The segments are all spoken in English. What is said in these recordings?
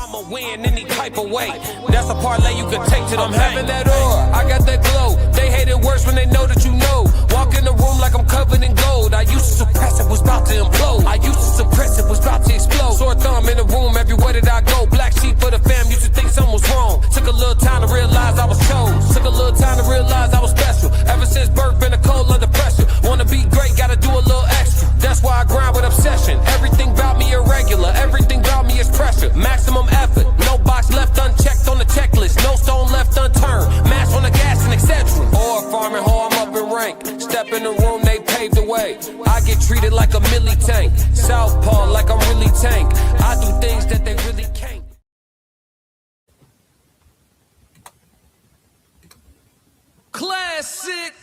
I'ma win any type of way. That's a parlay you can take to the I'm having that aura, I got that glow. They hate it worse when they know that you know. Walk in the room like I'm covered in gold. I used to suppress it, was about to implode. I used to suppress it, was about to explode. Sore thumb in the room, everywhere that I go. Black sheep for the fam, used to think something was wrong. Took a little time to realize I was chose. Took a little time to realize I was special. Ever since birth, been a cold under pressure. Wanna be great, gotta do a little extra. That's why I grind with obsession. Everything about me irregular, everything about me is pressure. Maximum effort, no box left unchecked on the checklist. No stone left unturned, mash on the gas and etc. Or farming hoe, I'm up in rank. Step in the room, they paved the way. I get treated like a milli tank. Southpaw like I'm really tank. I do things that they really can't. Classic.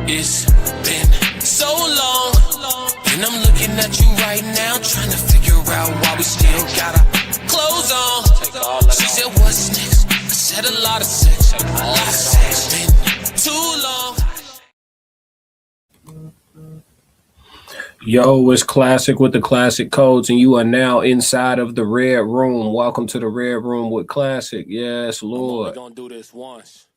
It's been so long, and I'm looking at you right now, trying to figure out why we still got our clothes on. She said, what's next? I said a lot of sex, a lot of sex. Been too long. Yo, it's Classic with the Classic Codes, and you are now inside of the Red Room. Welcome to the Red Room with Classic. Yes, Lord. We're gonna do this once.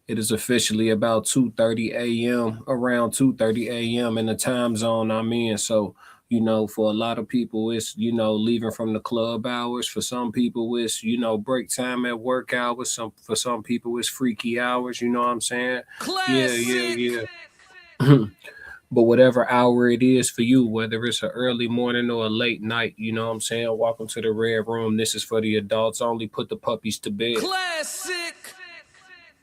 It is officially about 2:30 a.m., around 2:30 a.m. in the time zone I'm in. So, you know, for a lot of people, it's, you know, leaving from the club hours. For some people, it's, you know, break time at work hours. For some people, it's freaky hours. You know what I'm saying? Classic. Yeah. But whatever hour it is for you, whether it's an early morning or a late night, you know what I'm saying? Welcome to the Red Room. This is for the adults only. Put the puppies to bed. Classic.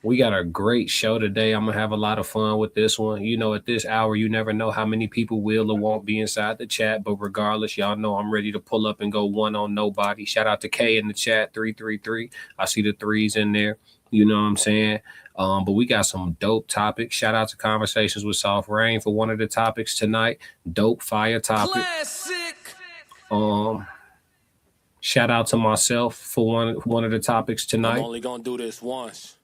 We got a great show today. I'm going to have a lot of fun with this one. You know, at this hour, you never know how many people will or won't be inside the chat. But regardless, y'all know I'm ready to pull up and go one on nobody. Shout out to K in the chat, 333. I see the threes in there. You know what I'm saying? But we got some dope topics. Shout out to Conversations with Soft Rain for one of the topics tonight. Dope fire topic. Classic. Shout out to myself for one of the topics tonight. I'm only going to do this once.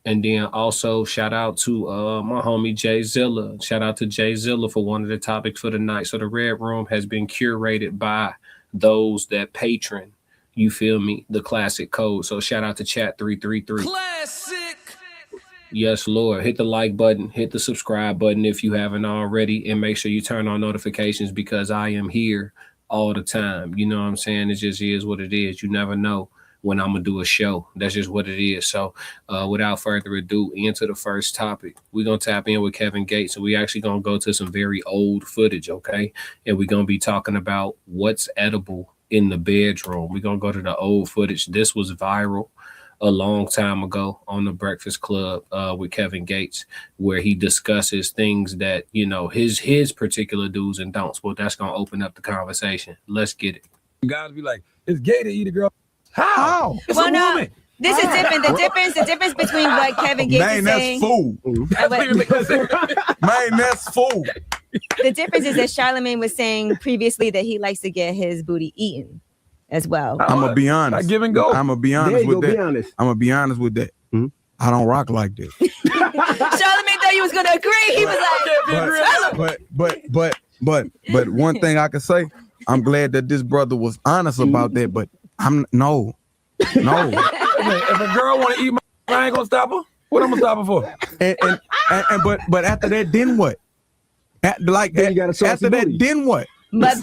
And then also shout out to my homie Jay Zilla. Shout out to Jay Zilla for one of the topics for the night. So the Red Room has been curated by those that patron, you feel me, the Classic Code. So shout out to Chat 333. Classic. Yes, Lord. Hit the like button, hit the subscribe button if you haven't already, and make sure you turn on notifications because I am here all the time. You know what I'm saying? It just is what it is. You never know when I'm going to do a show. That's just what it is. So without further ado, into the first topic. We're going to tap in with Kevin Gates, and we actually going to go to some very old footage, okay? And we're going to be talking about what's edible in the bedroom. We're going to go to the old footage. This was viral a long time ago on the Breakfast Club with Kevin Gates, where he discusses things that, you know, his particular do's and don'ts. Well, that's going to open up the conversation. Let's get it. Guys be like, it's gay to eat a girl. How? It's well, a no, woman. this is different. The difference between what Kevin Gates is saying. Man, that's food. The difference is that Charlamagne was saying previously that he likes to get his booty eaten as well. I'm gonna be honest. I give and go. I'm gonna be honest with that. I'm gonna be honest with that. Mm-hmm. I don't rock like this. Charlamagne thought he was gonna agree. He was like, but one thing I can say, I'm glad that this brother was honest about that. But no. If a girl want to eat I ain't gonna stop her. What I'm gonna stop her for? But after that, then what? After that, then what? But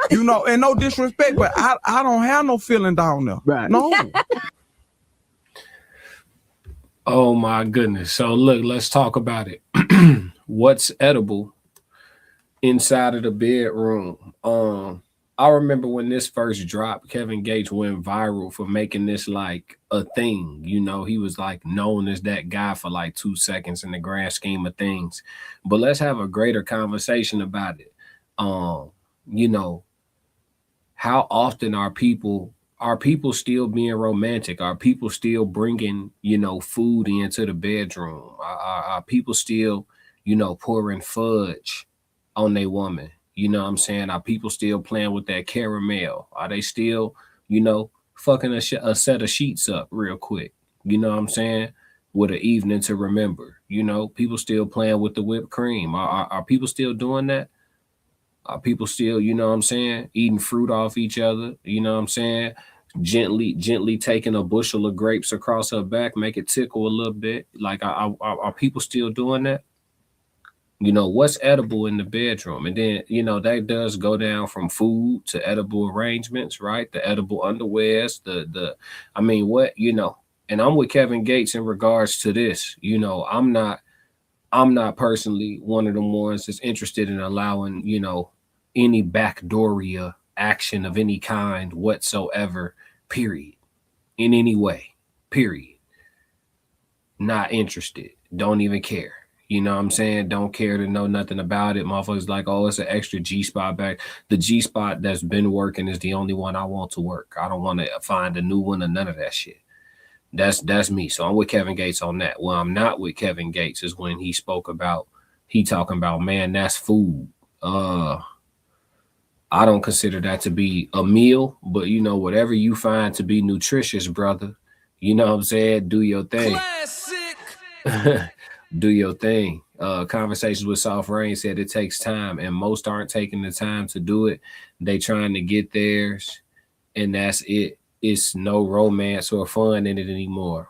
you know, and no disrespect, but I don't have no feeling down there. Right. No. Oh my goodness. So look, let's talk about it. What's edible inside of the bedroom? I remember when this first dropped, Kevin Gates went viral for making this like a thing. You know, he was like known as that guy for like 2 seconds in the grand scheme of things. But let's have a greater conversation about it. You know, how often are people still being romantic? Are people still bringing, you know, food into the bedroom? Are people still, you know, pouring fudge on their woman? You know what I'm saying? Are people still playing with that caramel? Are they still, you know, fucking a set of sheets up real quick? You know what I'm saying? With an evening to remember. You know, people still playing with the whipped cream. Are people still doing that? Are people still, you know what I'm saying, eating fruit off each other? You know what I'm saying? Gently taking a bushel of grapes across her back, make it tickle a little bit. Like, are people still doing that? You know, what's edible in the bedroom? And then, you know, that does go down from food to edible arrangements, right? The edible underwears, I mean, what, you know, and I'm with Kevin Gates in regards to this. You know, I'm not personally one of them ones that's interested in allowing, you know, any backdooria action of any kind whatsoever, period, in any way, period. Not interested. Don't even care. You know what I'm saying? Don't care to know nothing about it. Motherfuckers like, oh, it's an extra G-spot back. The G-spot that's been working is the only one I want to work. I don't want to find a new one or none of that shit. That's me. So I'm with Kevin Gates on that. Well, I'm not with Kevin Gates is when he talking about, man, that's food. I don't consider that to be a meal, but you know, whatever you find to be nutritious, brother, you know what I'm saying? Do your thing. Classic. Do your thing. Conversations with Soft Rain said it takes time, and most aren't taking the time to do it. They trying to get theirs, and that's it. It's no romance or fun in it anymore.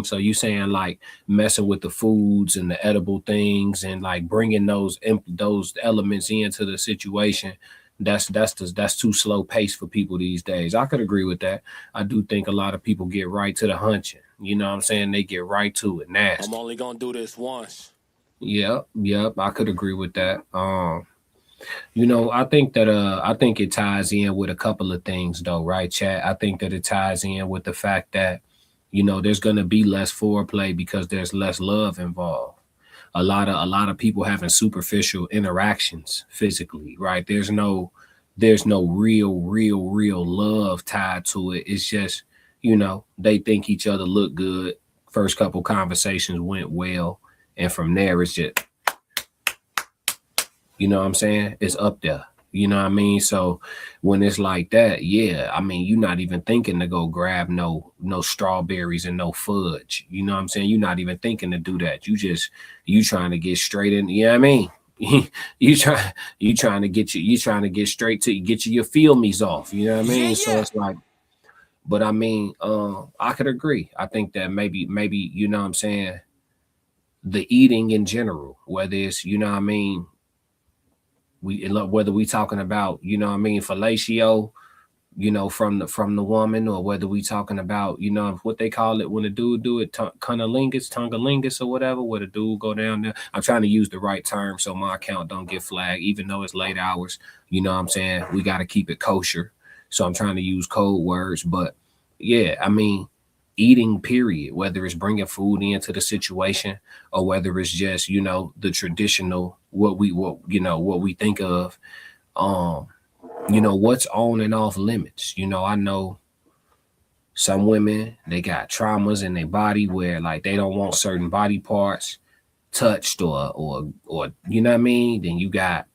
So you saying like messing with the foods and the edible things and like bringing those elements into the situation. That's too slow pace for people these days. I could agree with that. I do think a lot of people get right to the hunching. You know what I'm saying? They get right to it. Nasty. I'm only gonna do this once. Yep. I could agree with that. You know, I think it ties in with a couple of things though, right, chat? I think that it ties in with the fact that, you know, there's gonna be less foreplay because there's less love involved. A lot of people having superficial interactions physically, right? There's no real love tied to it. It's just, you know, they think each other look good. First couple conversations went well, and from there it's just, you know what I'm saying? It's up there. You know what I mean? So when it's like that, yeah, I mean, you're not even thinking to go grab no strawberries and no fudge. You know what I'm saying? You're not even thinking to do that. You trying to get straight in. You know what I mean? you trying to get straight to get your feel me's off. You know what I mean? Yeah. So it's like, but I mean, I could agree. I think that maybe, you know what I'm saying? The eating in general, whether it's, you know what I mean? Whether we talking about, you know what I mean, fellatio, you know, from the woman, or whether we talking about, you know, what they call it when a dude do it, tongalingus or whatever, where the dude go down there. I'm trying to use the right term so my account don't get flagged, even though it's late hours. You know what I'm saying? We got to keep it kosher. So I'm trying to use code words. But yeah, I mean, eating period, whether it's bringing food into the situation or whether it's just, you know, the traditional, what we think of, you know, what's on and off limits. You know, I know some women, they got traumas in their body where like they don't want certain body parts touched or you know what I mean? Then you got,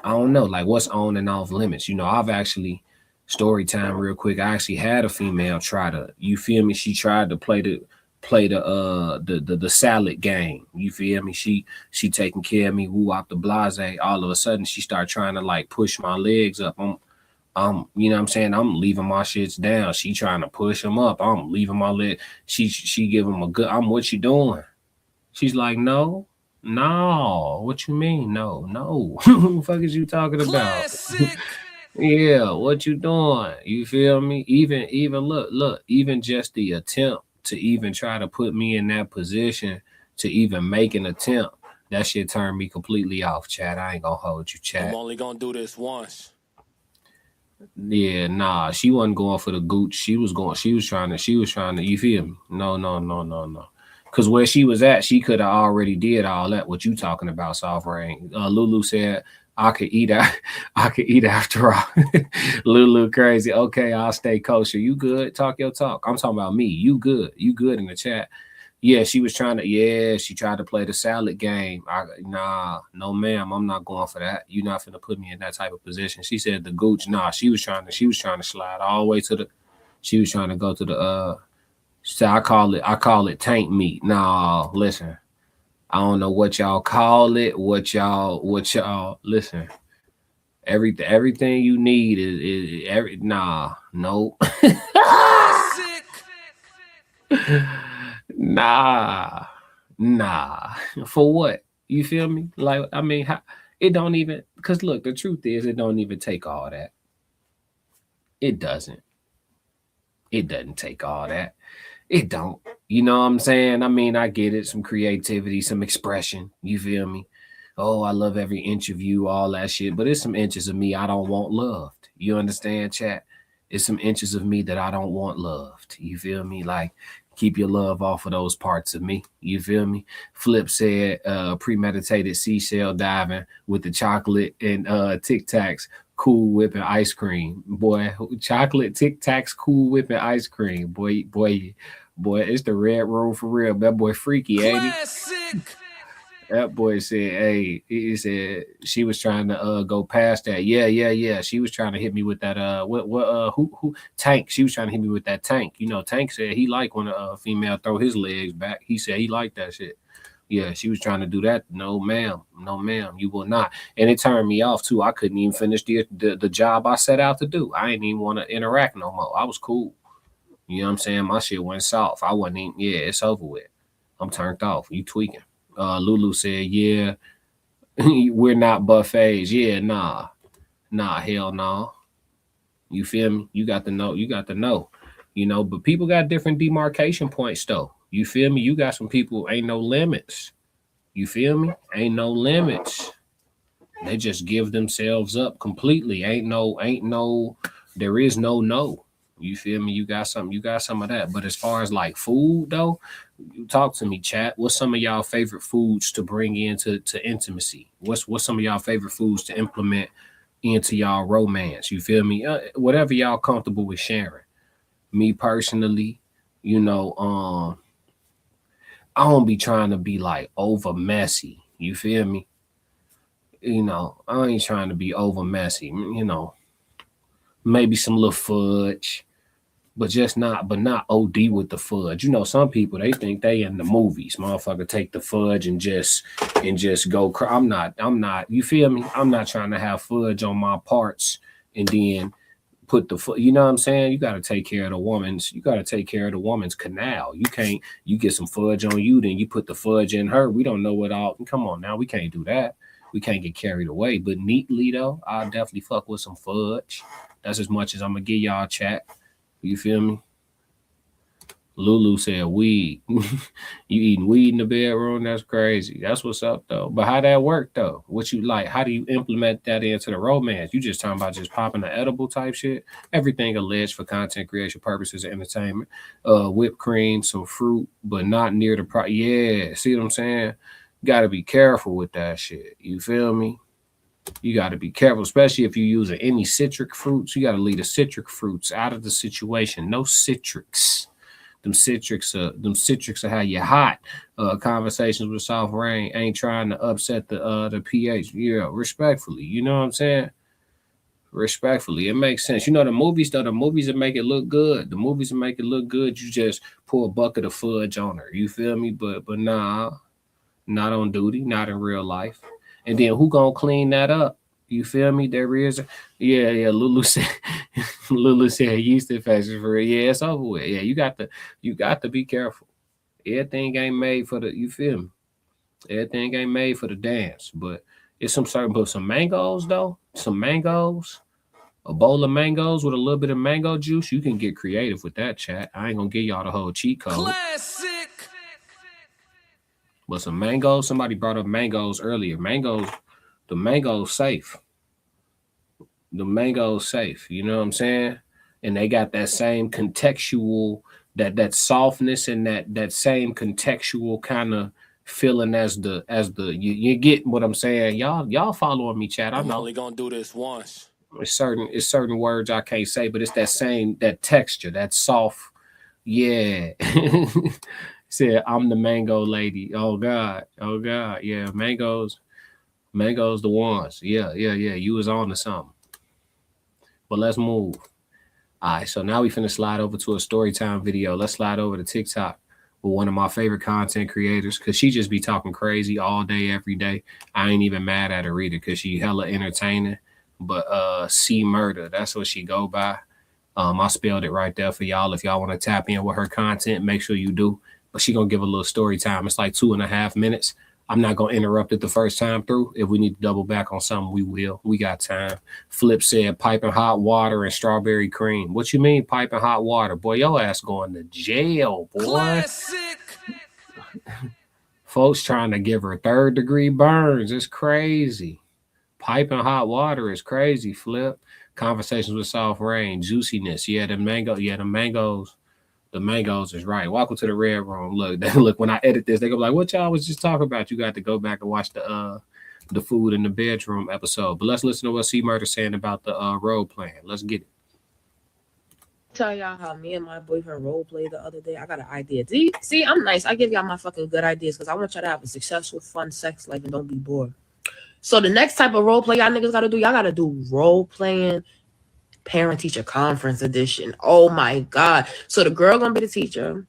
I don't know, like what's on and off limits. You know, I've actually, story time real quick, I actually had a female try to, you feel me? She tried to play the salad game. You feel me? She taking care of me, woo out the blase. All of a sudden she started trying to like push my legs up. I'm you know what I'm saying? I'm leaving my shits down. She trying to push them up. I'm leaving my leg. She give him a good, what you doing? She's like, no. What you mean? No. What the fuck is you talking about? Yeah, what you doing? You feel me? Even look, even just the attempt to even try to put me in that position to even make an attempt, that shit turned me completely off, chat. I ain't gonna hold you, chat. I'm only gonna do this once. Yeah, nah, she wasn't going for the gooch. She was trying to, you feel me? No. Cause where she was at, she could have already did all that. What you talking about, Soft Rain? Lulu said, I could eat after all. Lulu crazy. Okay, I'll stay kosher. You good? Talk your talk. I'm talking about me. You good in the chat. Yeah, she was trying to, she tried to play the salad game. Nah, no ma'am, I'm not going for that. You're not finna put me in that type of position. She said the gooch. Nah, she was trying to slide all the way to the, she was trying to go to the so I call it tank meat. Nah, listen. I don't know what y'all call it, what y'all listen. Everything you need is no. Nah. For what? You feel me? Like, I mean, it don't even, because look, the truth is it don't even take all that. It doesn't take all that. It don't. You know what I'm saying? I mean, I get it. Some creativity, some expression. You feel me? Oh, I love every inch of you, all that shit. But it's some inches of me I don't want loved. You understand, chat? It's some inches of me that I don't want loved. You feel me? Like, keep your love off of those parts of me. You feel me? Flip said premeditated seashell diving with the chocolate and Tic Tacs, Cool Whip and ice cream. Boy, chocolate Tic Tacs, Cool Whip and ice cream. Boy, it's the red room for real. That boy freaky, ain't he? That boy said, hey, he said she was trying to go past that. Yeah. She was trying to hit me with that who Tank. She was trying to hit me with that Tank. You know, Tank said he liked when a female throw his legs back. He said he liked that shit. Yeah, she was trying to do that. No, ma'am, you will not. And it turned me off too. I couldn't even finish the job I set out to do. I didn't even want to interact no more. I was cool. You know what I'm saying? My shit went soft. I wasn't even, it's over with. I'm turned off. You tweaking. Lulu said, yeah, we're not buffets. Yeah, nah, hell no. You feel me? You got to know, you know, but people got different demarcation points though. You feel me? You got some people, ain't no limits. You feel me? Ain't no limits. They just give themselves up completely. There is no. You feel me? You got some of that. But as far as like food though, you talk to me, chat. What's some of y'all favorite foods to bring into intimacy? What's some of y'all favorite foods to implement into y'all romance? You feel me? Whatever y'all comfortable with sharing. Me personally, you know, I don't be trying to be like over messy. You feel me? You know, I ain't trying to be over messy. You know, maybe some little fudge, but not OD with the fudge. You know, some people, they think they in the movies. Motherfucker take the fudge and just go. I'm not. You feel me? I'm not trying to have fudge on my parts and then put you know what I'm saying? You got to take care of the woman's canal. You get some fudge on you, then you put the fudge in her. We don't know what all. Come on now, we can't do that. We can't get carried away. But neatly though, I'll definitely fuck with some fudge. That's as much as I'm gonna give y'all, chat. You feel me? Lulu said weed. You eating weed in the bedroom? That's crazy. That's what's up though. But how that work though? What you like? How do you implement that into the romance? You just talking about just popping the edible type shit? Everything alleged for content creation purposes and entertainment. Whipped cream, some fruit, but not near the yeah. See what I'm saying? Gotta be careful with that shit. You feel me? You got to be careful, especially if you're using any citric fruits. You got to leave the citric fruits out of the situation. No citrics. Them citrics are how you hot. Conversations with Soft Rain ain't trying to upset the pH. Yeah, respectfully. You know what I'm saying? Respectfully, it makes sense. You know, the movies that make it look good. You just pour a bucket of fudge on her. You feel me? But nah, not on duty, not in real life. And then who gonna clean that up? You feel me? There is, yeah. Lulu said, yeast infection for real. Yeah, it's over with. Yeah, you got to be careful. Everything ain't made for the. You feel me? Everything ain't made for the dance. But it's some mangoes though. Some mangoes, a bowl of mangoes with a little bit of mango juice. You can get creative with that, chat. I ain't gonna give y'all the whole cheat code. Classic. But some mangoes. Somebody brought up mangoes earlier. The mango's safe. The mango's safe. You know what I'm saying? And they got that same contextual, that softness and that same contextual kind of feeling as the you get what I'm saying. Y'all following me, chat. I'm only gonna do this once. It's certain words I can't say, but it's that texture, that soft, yeah. Said I'm the mango lady. Oh God. Yeah, mangoes the ones. Yeah. You was on to something. But let's move. All right, so now we finna slide over to a story time video. Let's slide over to TikTok with one of my favorite content creators, because she just be talking crazy all day, every day. I ain't even mad at her either, because she hella entertaining. but C Murder, that's what she go by. I spelled it right there for y'all. If y'all want to tap in with her content, make sure you do. But she gonna give a little story time. It's like 2.5 minutes. I'm not gonna interrupt it the first time through. If we need to double back on something, we will. We got time. Flip said piping hot water and strawberry cream. What you mean piping hot water? Boy, your ass going to jail, boy. Classic. Folks trying to give her 3rd-degree burns. It's crazy. Piping hot water is crazy, Flip. Conversations with soft rain, juiciness. Yeah, the mangoes. The mangoes is right. Welcome to the Red Room. Look, when I edit this, they go like, what y'all was just talking about? You got to go back and watch the food in the bedroom episode. But let's listen to what C Murder saying about the role playing. Let's get it. Tell y'all how me and my boyfriend role played the other day. I got an idea. See, I'm nice. I give y'all my fucking good ideas because I want y'all to have a successful, fun sex life and don't be bored. So the next type of role play y'all niggas gotta do, y'all gotta do role playing parent teacher conference edition. Oh my God. So the girl gonna be the teacher.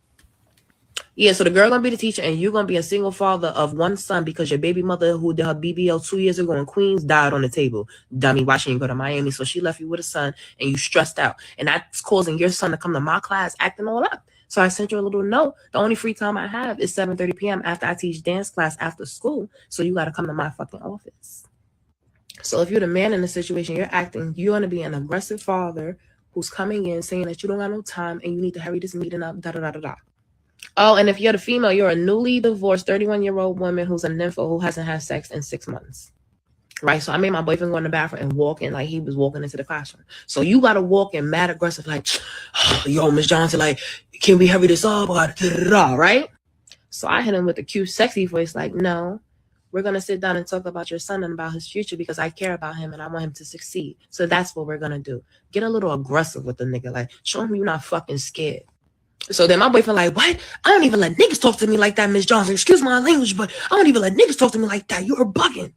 Yeah, so the girl gonna be the teacher and you're gonna be a single father of one son because your baby mother who did her BBL 2 years ago in Queens died on the table. Dummy, why shouldn't you go to Miami? So she left you with a son and you stressed out. And that's causing your son to come to my class acting all up. So I sent you a little note. The only free time I have is 7:30 p.m. after I teach dance class after school. So you got to come to my fucking office. So if you're the man in the situation, you're going to be an aggressive father who's coming in saying that you don't got no time and you need to hurry this meeting up, da-da-da-da-da. Oh, and if you're the female, you're a newly divorced 31-year-old woman who's a nympho who hasn't had sex in 6 months. Right, so I made my boyfriend go in the bathroom and walk in like he was walking into the classroom. So you gotta walk in mad aggressive, like, yo, Miss Johnson, like, can we hurry this up? Right? So I hit him with a cute, sexy voice, like, no, we're gonna sit down and talk about your son and about his future because I care about him and I want him to succeed. So that's what we're gonna do. Get a little aggressive with the nigga, like, show him you're not fucking scared. So then my boyfriend like, what? I don't even let niggas talk to me like that, Miss Johnson. Excuse my language, but I don't even let niggas talk to me like that. You're bugging.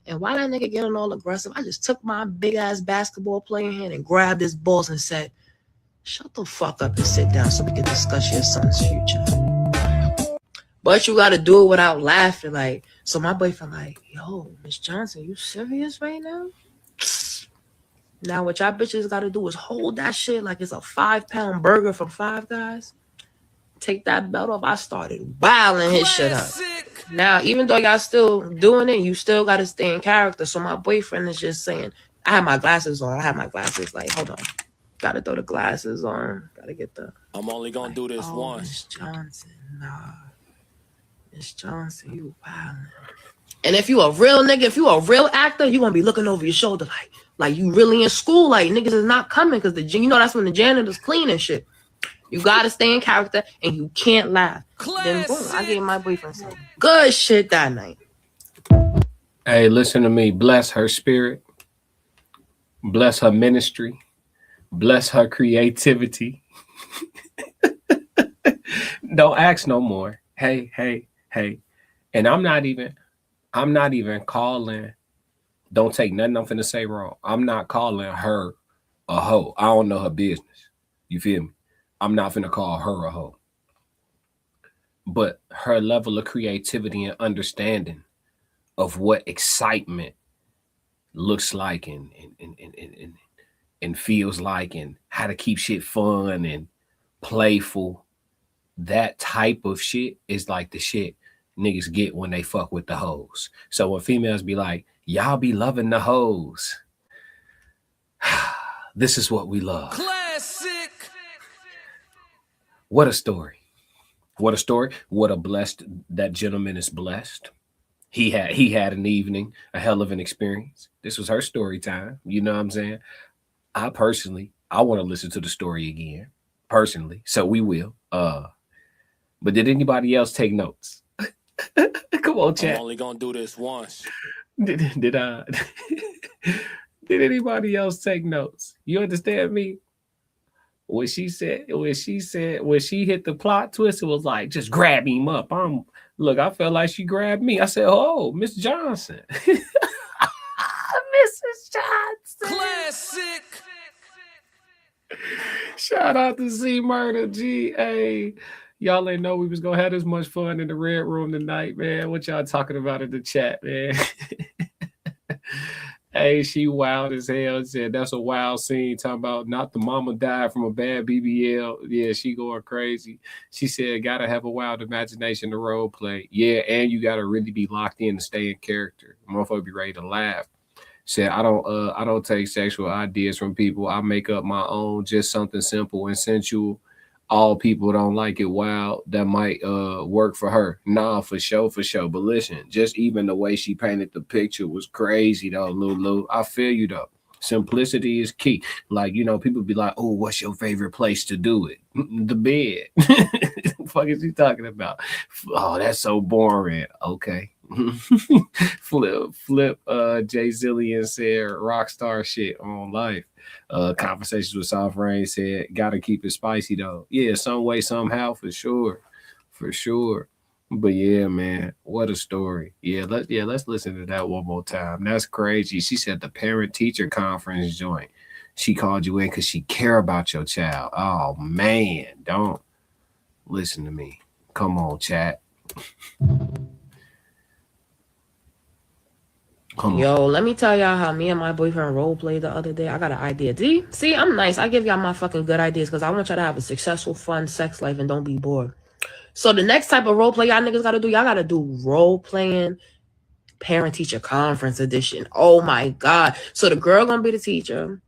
And while that nigga getting all aggressive, I just took my big ass basketball playing hand and grabbed his balls and said, shut the fuck up and sit down so we can discuss your son's future. But you gotta do it without laughing. Like, so my boyfriend like, yo, Miss Johnson, you serious right now? Now what y'all bitches gotta do is hold that shit like it's a 5-pound burger from Five Guys. Take that belt off. I started wilding his shit up. Now, even though y'all still doing it, you still got to stay in character. So my boyfriend is just saying, I have my glasses on. Like, hold on. Got to throw the glasses on. Got to get the... I'm only going to do this once. Miss Johnson, nah. Miss Johnson, you wildin'. And if you a real nigga, if you a real actor, you going to be looking over your shoulder like you really in school. Like, niggas is not coming because that's when the janitor's cleaning shit. You gotta stay in character and you can't laugh. Then boom, I gave my boyfriend some good shit that night. Hey, listen to me. Bless her spirit. Bless her ministry. Bless her creativity. Don't ask no more. Hey. And I'm not even calling. Don't take nothing I'm finna say wrong. I'm not calling her a hoe. I don't know her business. You feel me? I'm not finna call her a hoe. But her level of creativity and understanding of what excitement looks like and feels like and how to keep shit fun and playful, that type of shit is like the shit niggas get when they fuck with the hoes. So when females be like, y'all be loving the hoes, this is what we love. Classic. What a story. What a story. What a blessed, that gentleman is blessed. He had an evening, a hell of an experience. This was her story time. You know what I'm saying? I want to listen to the story again, personally. So we will. But did anybody else take notes? Come on, chat. I'm only gonna do this once. Did anybody else take notes? You understand me? When she hit the plot twist, it was like, just grab him up. I felt like she grabbed me. I said, oh, Miss Johnson. Mrs. Johnson. Classic. Shout out to C Murder G.A. Y'all ain't know we was gonna have this much fun in the Red Room tonight, man. What y'all talking about in the chat, man? Hey, she wild as hell. Said that's a wild scene. Talking about not the mama died from a bad BBL. Yeah, she going crazy. She said gotta have a wild imagination to role play. Yeah, and you gotta really be locked in to stay in character. Motherfucker be ready to laugh. Said I don't take sexual ideas from people. I make up my own, just something simple and sensual. All people don't like it wild. That might work for her. Nah, for sure. But listen, just even the way she painted the picture was crazy though, Lulu. I feel you though. Simplicity is key. Like, you know, people be like, oh, what's your favorite place to do it? The bed. What the fuck is he talking about? Oh, that's so boring. Okay. Flip Jay Zillion said rockstar shit on life. Conversations with Soft Rain said gotta keep it spicy though. Yeah, some way, somehow, for sure. But yeah, man, what a story. Let's listen to that one more time. That's crazy. She said the parent teacher conference joint. She called you in because she care about your child. Oh man, don't listen to me. Come on, chat. Yo, let me tell y'all how me and my boyfriend role played the other day. I got an idea. See, I'm nice. I give y'all my fucking good ideas because I want y'all to have a successful, fun sex life and don't be bored. So the next type of role play y'all niggas gotta do, y'all gotta do role playing parent teacher conference edition. Oh my God. So the girl gonna be the teacher.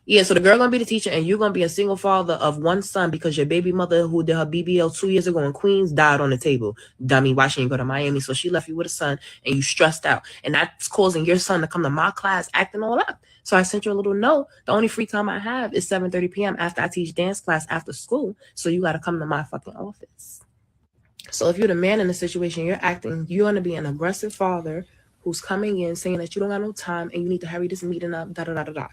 Yeah, so the girl gonna be the teacher and you're gonna be a single father of one son because your baby mother who did her BBL 2 years ago in Queens died on the table. Dummy, why she didn't go to Miami? So she left you with a son and you stressed out. And that's causing your son to come to my class acting all up. So I sent you a little note. The only free time I have is 7:30 p.m. after I teach dance class after school. So you gotta come to my fucking office. So if you're the man in the situation, you're gonna be an aggressive father who's coming in saying that you don't got no time and you need to hurry this meeting up, da-da-da-da-da.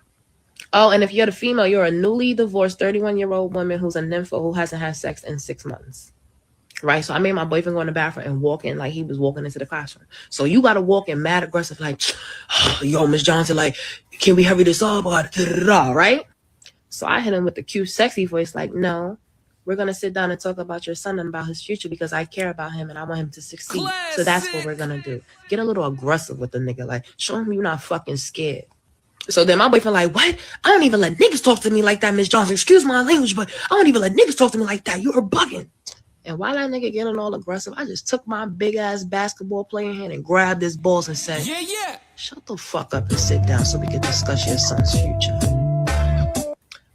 Oh, and if you're the female, you're a newly divorced 31-year-old woman who's a nympho who hasn't had sex in 6 months. Right? So I made my boyfriend go in the bathroom and walk in like he was walking into the classroom. So you got to walk in mad aggressive like, yo, Miss Johnson, like, can we hurry this up? Right? So I hit him with the cute, sexy voice like, no, we're going to sit down and talk about your son and about his future because I care about him and I want him to succeed. Classic. So that's what we're going to do. Get a little aggressive with the nigga. Like, show him you're not fucking scared. So then my boyfriend like, what? I don't even let niggas talk to me like that, Miss Johnson. Excuse my language, but I don't even let niggas talk to me like that. You're bugging. And while that nigga getting all aggressive, I just took my big ass basketball playing hand and grabbed his balls and said, yeah, shut the fuck up and sit down so we can discuss your son's future.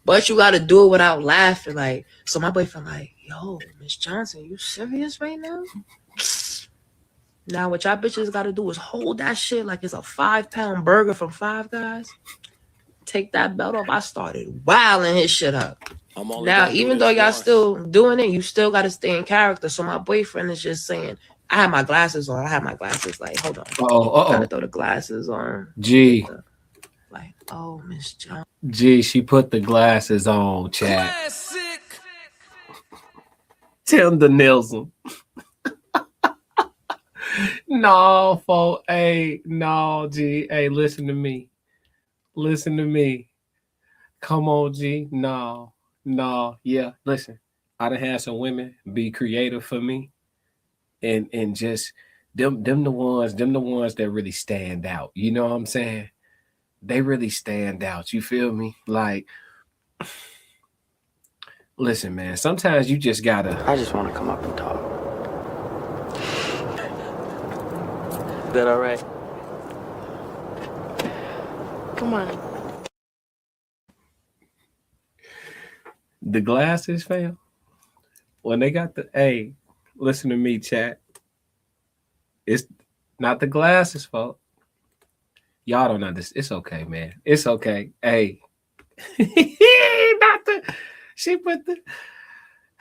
But you got to do it without laughing. Like, so my boyfriend like, yo, Miss Johnson, you serious right now? Now, what y'all bitches got to do is hold that shit like it's a 5-pound burger from Five Guys. Take that belt off. I started wilding his shit up. Now, even though y'all still doing it, you still got to stay in character. So my boyfriend is just saying, I have my glasses on. I have my glasses like, hold on. Gotta throw the glasses on. G. Like, oh, Miss John. G, she put the glasses on, chat. Classic. Tender Nelson. No, folks. Hey, no, G. Hey, listen to me. Come on, G. No. Yeah, listen. I done had some women be creative for me. And just them the ones that really stand out. You know what I'm saying? They really stand out. You feel me? Like, listen, man, sometimes you just gotta. I just want to come up and talk. Is that all right? Come on. The glasses, fam. When they got hey, listen to me, chat. It's not the glasses' fault. Y'all don't understand. It's okay, man. It's okay. Hey. She put the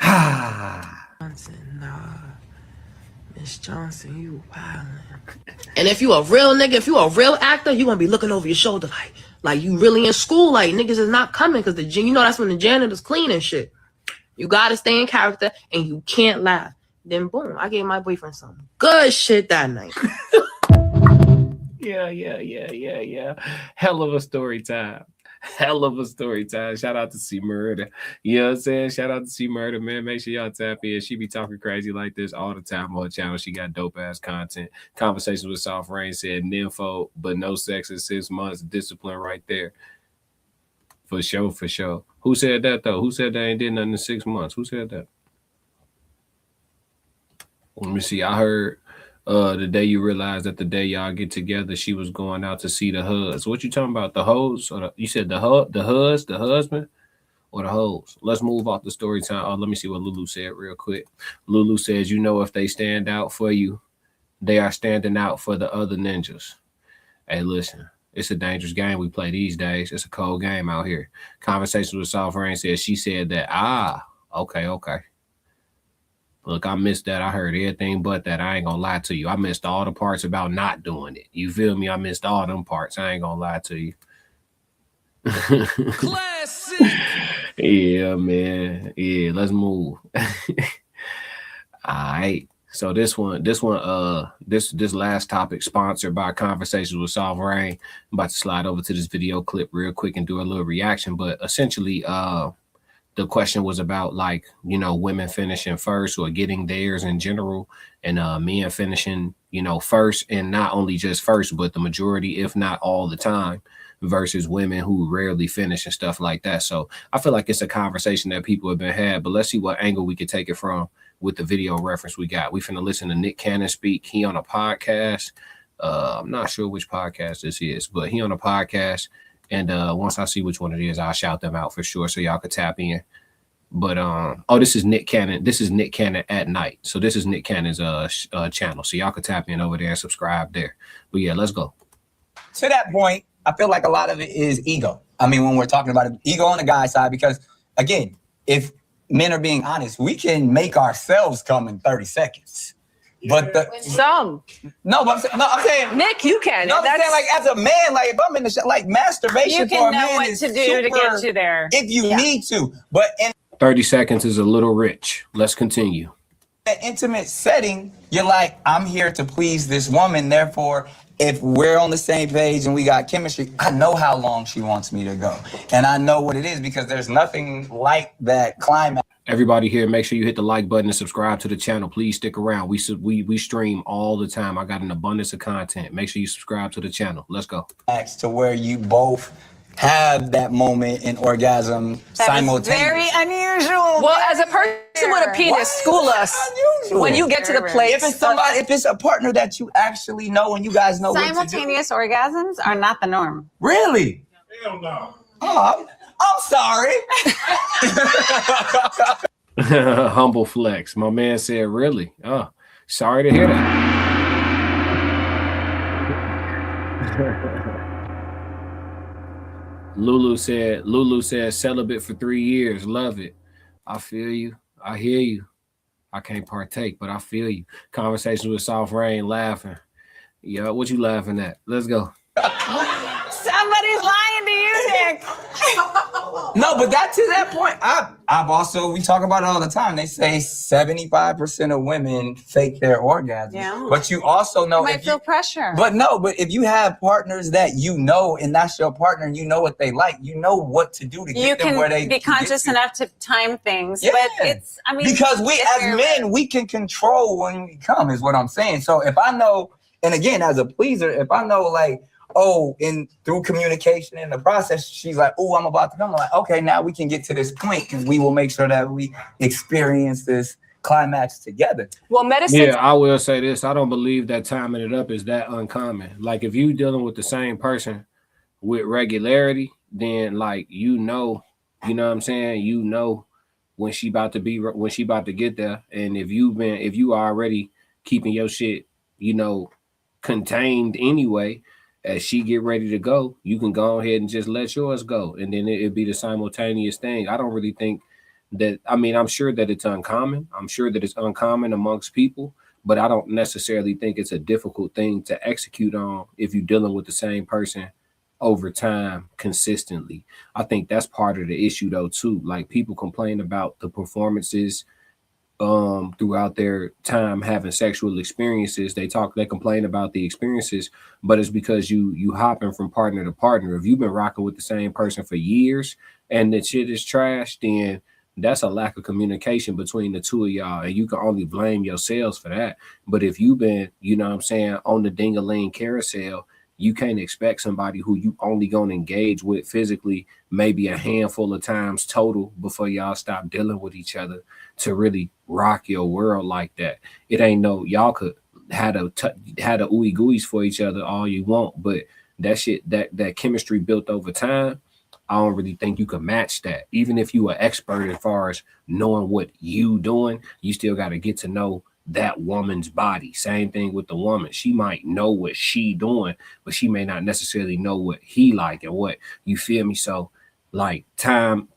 Johnson, nah. Miss Johnson, you wildin'. And if you a real nigga, if you a real actor, you gonna be looking over your shoulder like you really in school, like niggas is not coming because that's when the janitor's cleaning shit. You gotta stay in character and you can't laugh. Then boom, I gave my boyfriend some good shit that night. Yeah. Hell of a story time. Hell of a story time. Shout out to C Murder. You know what I'm saying? Shout out to C Murder, man. Make sure y'all tap in. She be talking crazy like this all the time on her channel. She got dope ass content. Conversations with Soft Rain said nympho, but no sex in 6 months. Discipline right there. For sure, for sure. Who said that though? Who said they ain't did nothing in 6 months? Who said that? Let me see. I heard the day you realized that the day y'all get together, she was going out to see the hus. What you talking about? The hoes? Or you said the hus, the husband, or the hoes? Let's move off the story time. Oh, let me see what Lulu said real quick. Lulu says, you know, if they stand out for you, they are standing out for the other ninjas. Hey, listen, it's a dangerous game we play these days. It's a cold game out here. Conversations with Soft Rain says she said that, okay. Look, I missed that. I heard everything but that. I ain't gonna lie to you. I missed all the parts about not doing it. You feel me? I missed all them parts. I ain't gonna lie to you. Classic. Yeah, man. Yeah, let's move. All right. So this last topic sponsored by Conversations with Soft Rain. I'm about to slide over to this video clip real quick and do a little reaction. But essentially, the question was about, like, you know, women finishing first or getting theirs in general, and men finishing, you know, first, and not only just first, but the majority, if not all the time, versus women who rarely finish and stuff like that. So I feel like it's a conversation that people have been had, but let's see what angle we could take it from with the video reference we got. We finna listen to Nick Cannon speak. He on a podcast. I'm not sure which podcast this is, but he on a podcast. And once I see which one it is, I'll shout them out for sure so y'all could tap in. But this is Nick Cannon. This is Nick Cannon at night. So this is Nick Cannon's channel. So y'all could tap in over there and subscribe there. But yeah, let's go. To that point, I feel like a lot of it is ego. I mean, when we're talking about it, ego on the guy's side, because again, if men are being honest, we can make ourselves come in 30 seconds. But I'm saying Nick, you can. No, I'm saying, like, as a man, like, if I'm in the like masturbation, you can for a know man what is to do super, to get you there if you need to. But in 30 seconds is a little rich. Let's continue. an intimate setting, you're like, I'm here to please this woman. Therefore, if we're on the same page and we got chemistry, I know how long she wants me to go, and I know what it is, because there's nothing like that climax. Everybody here, make sure you hit the like button and subscribe to the channel. Please stick around. We stream all the time. I got an abundance of content. Make sure you subscribe to the channel. Let's go. To where you both have that moment in orgasm simultaneously. Very unusual. Well, as a person with a penis, school us. Unusual. When you get to the place. If it's somebody, if it's a partner that you actually know and you guys know Simultaneous orgasms are not the norm. Really? Hell no. Oh, I'm sorry. Humble flex. My man said, really? Oh, sorry to hear that. Lulu said celibate for 3 years. Love it. I feel you. I hear you. I can't partake, but I feel you. Conversations with Soft Rain, laughing. Yeah, what you laughing at? Let's go. Somebody's lying to you, Nick. No, but to that point, I've also, we talk about it all the time. They say 75% of women fake their orgasm. Yeah. But you also know, You might feel pressure. But if you have partners that you know, and that's your partner, and you know what they like, you know what to do to get them where they be conscious enough to time things. Yeah. But it's, I mean, because we as men, we can control when we come, is what I'm saying. So if I know, and again, as a pleaser, if I know, like, through communication in the process, she's like, oh, I'm about to come. I'm like, okay, now we can get to this point, and we will make sure that we experience this climax together. Well, medicine. Yeah, I will say this. I don't believe that timing it up is that uncommon. Like, if you dealing with the same person with regularity, then, like, you know what I'm saying? You know when she about to get there. And if you are already keeping your shit, contained anyway, as she get ready to go, you can go ahead and just let yours go. And then it'd be the simultaneous thing. I don't really think that, I'm sure that it's uncommon. I'm sure that it's uncommon amongst people, but I don't necessarily think it's a difficult thing to execute on if you're dealing with the same person over time consistently. I think that's part of the issue though too. Like, people complain about the performances throughout their time having sexual experiences. They complain about the experiences, but it's because you hopping from partner to partner. If you've been rocking with the same person for years and the shit is trash, then that's a lack of communication between the two of y'all, and you can only blame yourselves for that. But if you've been, you know what I'm saying, on the ding-a-ling carousel, you can't expect somebody who you only gonna engage with physically maybe a handful of times total before y'all stop dealing with each other to really rock your world like that. It ain't no, y'all could had a ooey gooeys for each other all you want, but that shit, that chemistry built over time, I don't really think you can match that. Even if you are expert as far as knowing what you doing, you still got to get to know that woman's body. Same thing with the woman. She might know what she doing, but she may not necessarily know what he like and what, you feel me? So like time,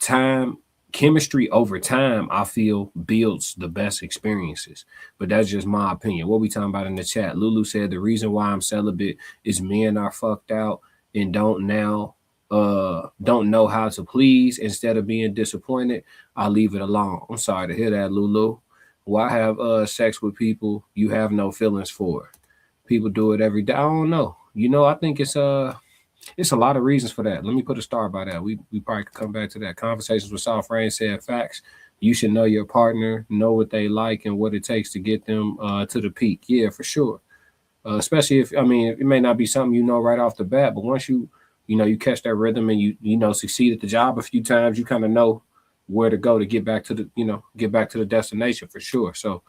chemistry over time, I feel builds the best experiences, but that's just my opinion. What we talking about in the chat? Lulu said the reason why I'm celibate is men are fucked out and don't know how to please. Instead of being disappointed, I leave it alone. I'm sorry to hear that, Lulu. Why have sex with people you have no feelings for? People do it every day. I don't know. You know, I think it's a lot of reasons for that. Let me put a star by that. We probably could come back to that. Conversations with Soft Rain said facts. You should know your partner, know what they like and what it takes to get them to the peak. Yeah, for sure. Especially if, I mean, it may not be something you know right off the bat, but once you catch that rhythm and you succeed at the job a few times, you kind of know where to go to get back to the destination for sure. So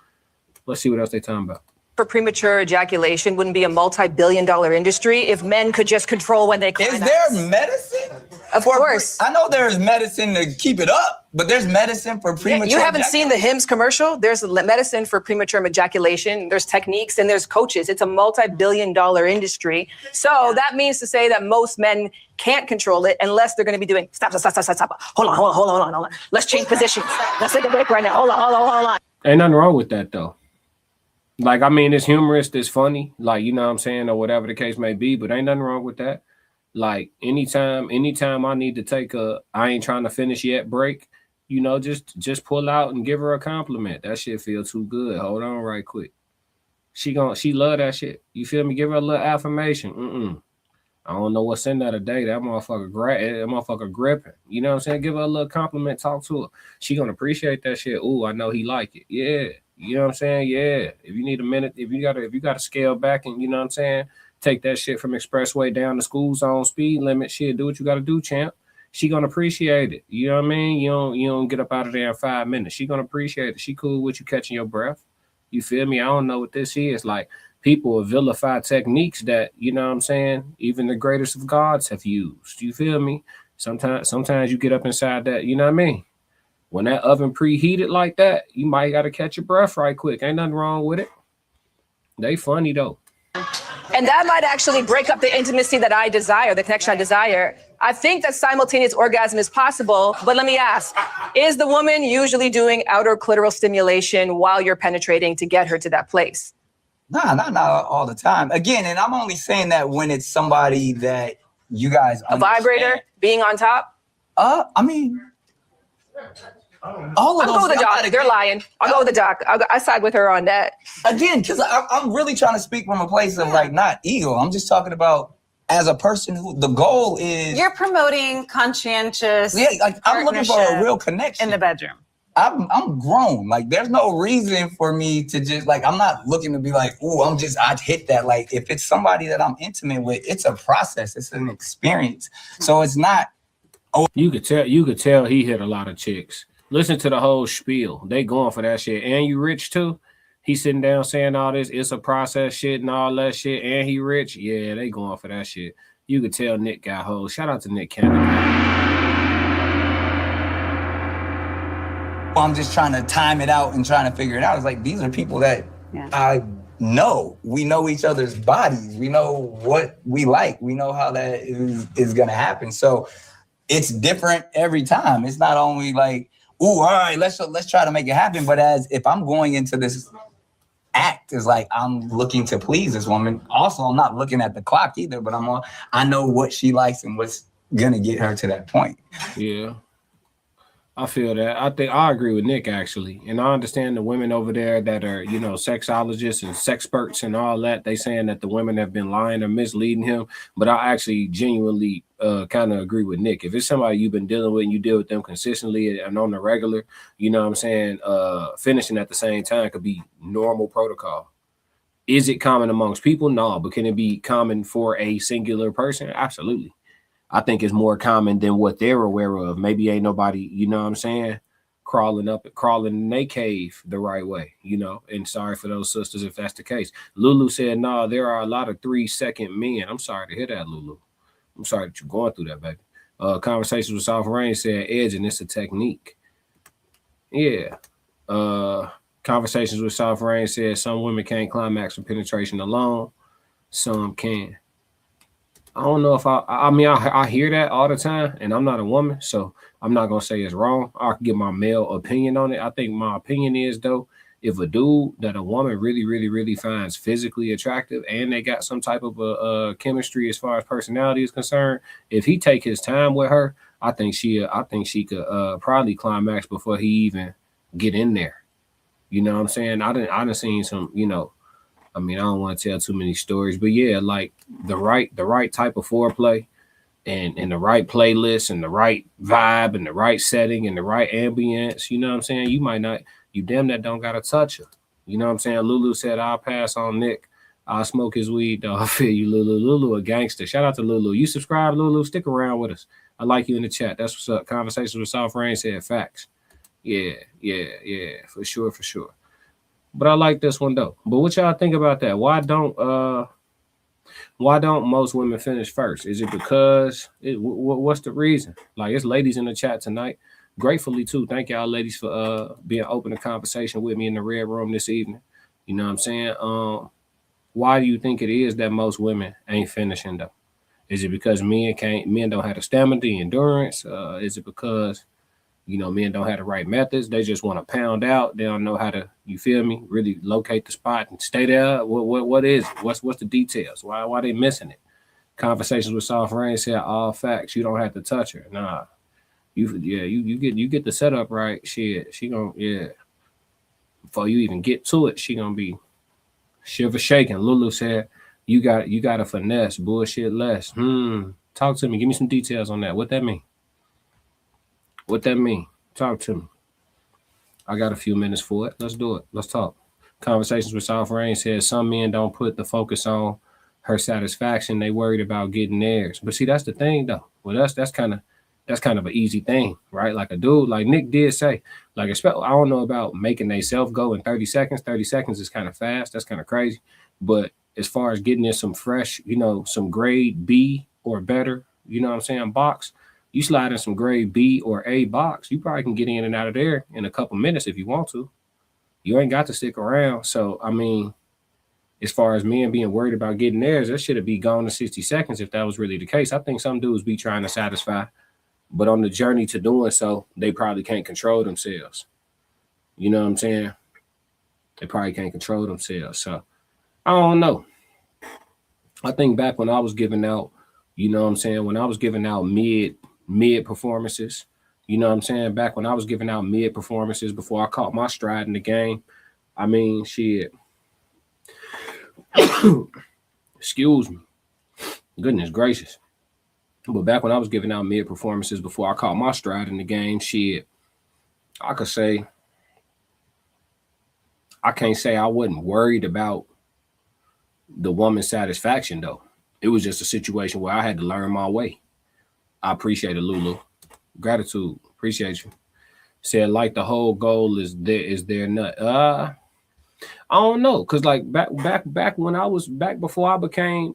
let's see what else they talking about. For premature ejaculation wouldn't be a multi-billion-dollar industry if men could just control when they climax. Is there medicine? Of course. I know there's medicine to keep it up, but there's medicine for premature You haven't seen the Hims commercial? There's medicine for premature ejaculation. There's techniques and there's coaches. It's a multi-billion-dollar industry. So that means to say that most men can't control it unless they're going to be doing stop. Hold on. Let's change positions. Let's take a break right now. Hold on. Ain't nothing wrong with that though. Like, I mean, it's humorous, it's funny, like, you know what I'm saying, or whatever the case may be, but ain't nothing wrong with that. Like, anytime I need to take I ain't trying to finish yet break, just pull out and give her a compliment. That shit feel too good. Hold on right quick. She love that shit. You feel me? Give her a little affirmation. I don't know what's in there today. That motherfucker gripping. You know what I'm saying? Give her a little compliment, talk to her. She gonna appreciate that shit. Ooh, I know he like it. Yeah. You know what I'm saying? Yeah. If you need a minute, if you gotta scale back and, you know what I'm saying, take that shit from expressway down to school zone speed limit, shit, do what you gotta do, champ. She gonna appreciate it. You know what I mean? You don't get up out of there in 5 minutes. She gonna appreciate it. She cool with you catching your breath. You feel me? I don't know what this is. Like, people will vilify techniques that, you know what I'm saying, even the greatest of gods have used. You feel me? Sometimes you get up inside that, you know what I mean? When that oven preheated like that, you might got to catch your breath right quick. Ain't nothing wrong with it. They funny, though. And that might actually break up the intimacy that I desire, the connection I desire. I think that simultaneous orgasm is possible, but let me ask, is the woman usually doing outer clitoral stimulation while you're penetrating to get her to that place? Nah, not all the time. Again, and I'm only saying that when it's somebody that you guys understand. A vibrator, being on top? I mean... I'll go with the doc. They're lying. I'll go with the doc. I side with her on that. Again, because I'm really trying to speak from a place of like not ego. I'm just talking about as a person who the goal is. You're promoting conscientious. Yeah, like I'm looking for a real connection in the bedroom. I'm grown. Like there's no reason for me to just like I'm not looking to be like, oh, I'd hit that. Like if it's somebody that I'm intimate with, it's a process. It's an experience. So it's not. Oh, you could tell he hit a lot of chicks. Listen to the whole spiel. They going for that shit. And you rich too? He sitting down saying all this, it's a process shit and all that shit, and he rich? Yeah, they going for that shit. You could tell Nick got hoes. Shout out to Nick Cannon. I'm just trying to time it out and trying to figure it out. It's like, these are people that I know. We know each other's bodies. We know what we like. We know how that is going to happen. So it's different every time. It's not only like, ooh, all right, let's try to make it happen. But as if I'm going into this act, is like I'm looking to please this woman. Also, I'm not looking at the clock either, but I know what she likes and what's gonna get her to that point. Yeah. I feel that. I think I agree with Nick actually, and I understand the women over there that are, sexologists and sexperts and all that. They saying that the women have been lying or misleading him, but I actually genuinely kind of agree with Nick. If it's somebody you've been dealing with and you deal with them consistently and on the regular, you know what I'm saying, finishing at the same time could be normal protocol. Is it common amongst people? No, but can it be common for a singular person? Absolutely. I think it's more common than what they're aware of. Maybe ain't nobody, you know what I'm saying, crawling in their cave the right way, and sorry for those sisters if that's the case. Lulu said, no, there are a lot of 3-second men. I'm sorry to hear that, Lulu. I'm sorry that you're going through that, baby. Conversations with Soft Rain said, edging, it's a technique. Yeah. Conversations with Soft Rain said, some women can't climax with penetration alone. Some can. I don't know if I hear that all the time, and I'm not a woman, so I'm not gonna say it's wrong. I can give my male opinion on it. I think my opinion is, though, if a dude that a woman really, really, really finds physically attractive and they got some type of chemistry as far as personality is concerned, if he take his time with her, I think she could probably climax before he even get in there. You know what I'm saying? I done seen some, I don't want to tell too many stories, but yeah, like the right type of foreplay and the right playlist and the right vibe and the right setting and the right ambience, you know what I'm saying? You damn that don't gotta touch her. You know what I'm saying? Lulu said, I'll pass on Nick. I'll smoke his weed, though. I feel you, Lulu. Lulu, a gangster. Shout out to Lulu. You subscribe, Lulu. Stick around with us. I like you in the chat. That's what's up. Conversations with Soft Rain said facts. Yeah. For sure. But I like this one though. But what y'all think about that? Why don't most women finish first? Is it because what's the reason? Like, it's ladies in the chat tonight. Gratefully too. Thank y'all ladies for being open to conversation with me in the Red Room this evening. You know what I'm saying? Why do you think it is that most women ain't finishing though? Is it because men don't have the stamina, the endurance? Is it because men don't have the right methods? They just want to pound out. They don't know how to, you feel me, really locate the spot and stay there. What is it? What's the details? Why they missing it? Conversations with Soft Rain said all facts. You don't have to touch her. Nah. You get the setup right. Shit, she gonna, before you even get to it, she gonna be shiver shaking. Lulu said, you got to finesse, bullshit less. Talk to me. Give me some details on that. What that mean? Talk to me. I got a few minutes for it. Let's do it. Let's talk. Conversations with Soft Rain says some men don't put the focus on her satisfaction. They worried about getting theirs. But see, that's the thing though. Well, that's kind of an easy thing, right? Like a dude, like Nick did say, like, I don't know about making theyself go in 30 seconds. 30 seconds is kind of fast. That's kind of crazy. But as far as getting in some fresh, some grade B or better, you know what I'm saying, box, you slide in some grade B or A box, you probably can get in and out of there in a couple minutes if you want to. You ain't got to stick around. So, as far as men being worried about getting theirs, that should be gone in 60 seconds if that was really the case. I think some dudes be trying to satisfy, but on the journey to doing so, they probably can't control themselves. You know what I'm saying? They probably can't control themselves. So, I don't know. I think back when I was giving out, when I was giving out mid performances, back when I was giving out mid performances before I caught my stride in the game, shit. Excuse me. Goodness gracious. But back when I was giving out mid performances before I caught my stride in the game, shit, I can't say I wasn't worried about the woman's satisfaction though. It was just a situation where I had to learn my way. I appreciate it, Lulu. Gratitude. Appreciate you. Said like the whole goal is there nut. I don't know, cause like back when I was back before I became,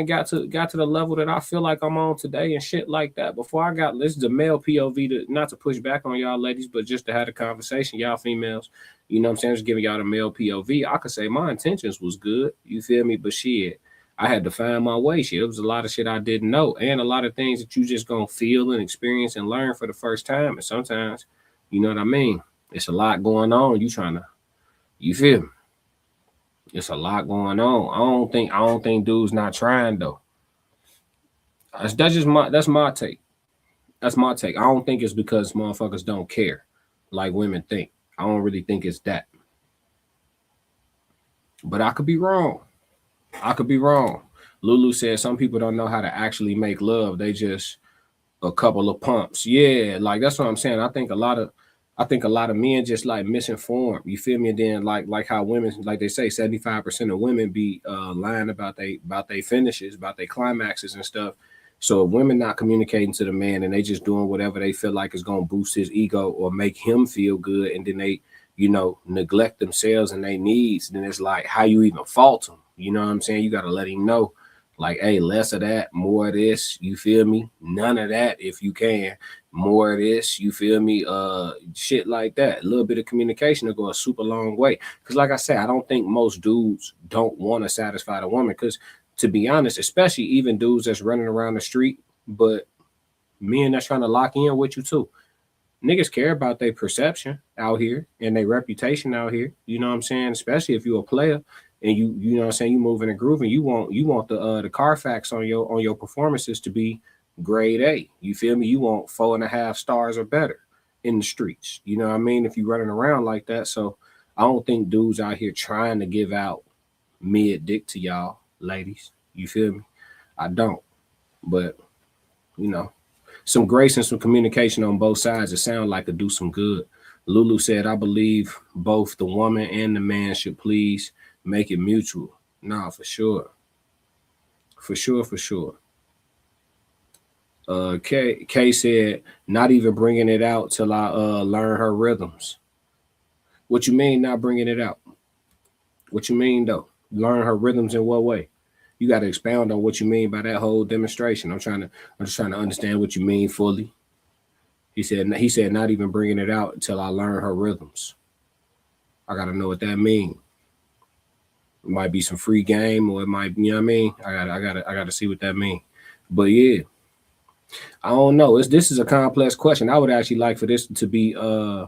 got to the level that I feel like I'm on today and shit like that. Before I got, this is the male POV, not to push back on y'all ladies, but just to have a conversation, y'all females. Just giving y'all the male POV. I could say my intentions was good. You feel me? But shit, I had to find my way. Shit, it was a lot of shit I didn't know, and a lot of things that you just gonna feel and experience and learn for the first time. And sometimes, you know what I mean? It's a lot going on. You feel me? It's a lot going on. I don't think dudes not trying though. That's my take. That's my take. I don't think it's because motherfuckers don't care like women think. I don't really think it's that. But I could be wrong. Lulu said some people don't know how to actually make love. They just a couple of pumps. Yeah, like that's what I'm saying. I think a lot of men just like misinformed. You feel me? And then like how women, like they say, 75% of women be lying about they finishes, about their climaxes and stuff. So if women not communicating to the man and they just doing whatever they feel like is gonna boost his ego or make him feel good, and then they, neglect themselves and their needs, then it's like, how you even fault them? You know what I'm saying? You gotta let him know, like, hey, less of that, more of this. You feel me? None of that if you can. More of this, you feel me? Shit like that. A little bit of communication will go a super long way. Because like I said, I don't think most dudes don't want to satisfy the woman. Because to be honest, especially even dudes that's running around the street, but men that's trying to lock in with you too. Niggas care about their perception out here and their reputation out here. You know what I'm saying? Especially if you're a player and you know what I'm saying, you move in a groove and you want the Carfax on your performances to be grade A. You feel me? You want 4.5 stars or better in the streets. You know what I mean? If you running around like that. So I don't think dudes out here trying to give out mid dick to y'all ladies. You feel me? I don't. But some grace and some communication on both sides, it sounds like it do some good. Lulu said, I believe both the woman and the man should please make it mutual. Nah, for sure. For sure. Kay said, not even bringing it out till I learn her rhythms. What you mean not bringing it out? What you mean though? Learn her rhythms in what way? You got to expound on what you mean by that whole demonstration. I'm just trying to understand what you mean fully. He said not even bringing it out until I learn her rhythms. I got to know what that means. It might be some free game, or it might, you know what I mean? I got to see what that means. But yeah, I don't know. This is a complex question. I would actually like for this to be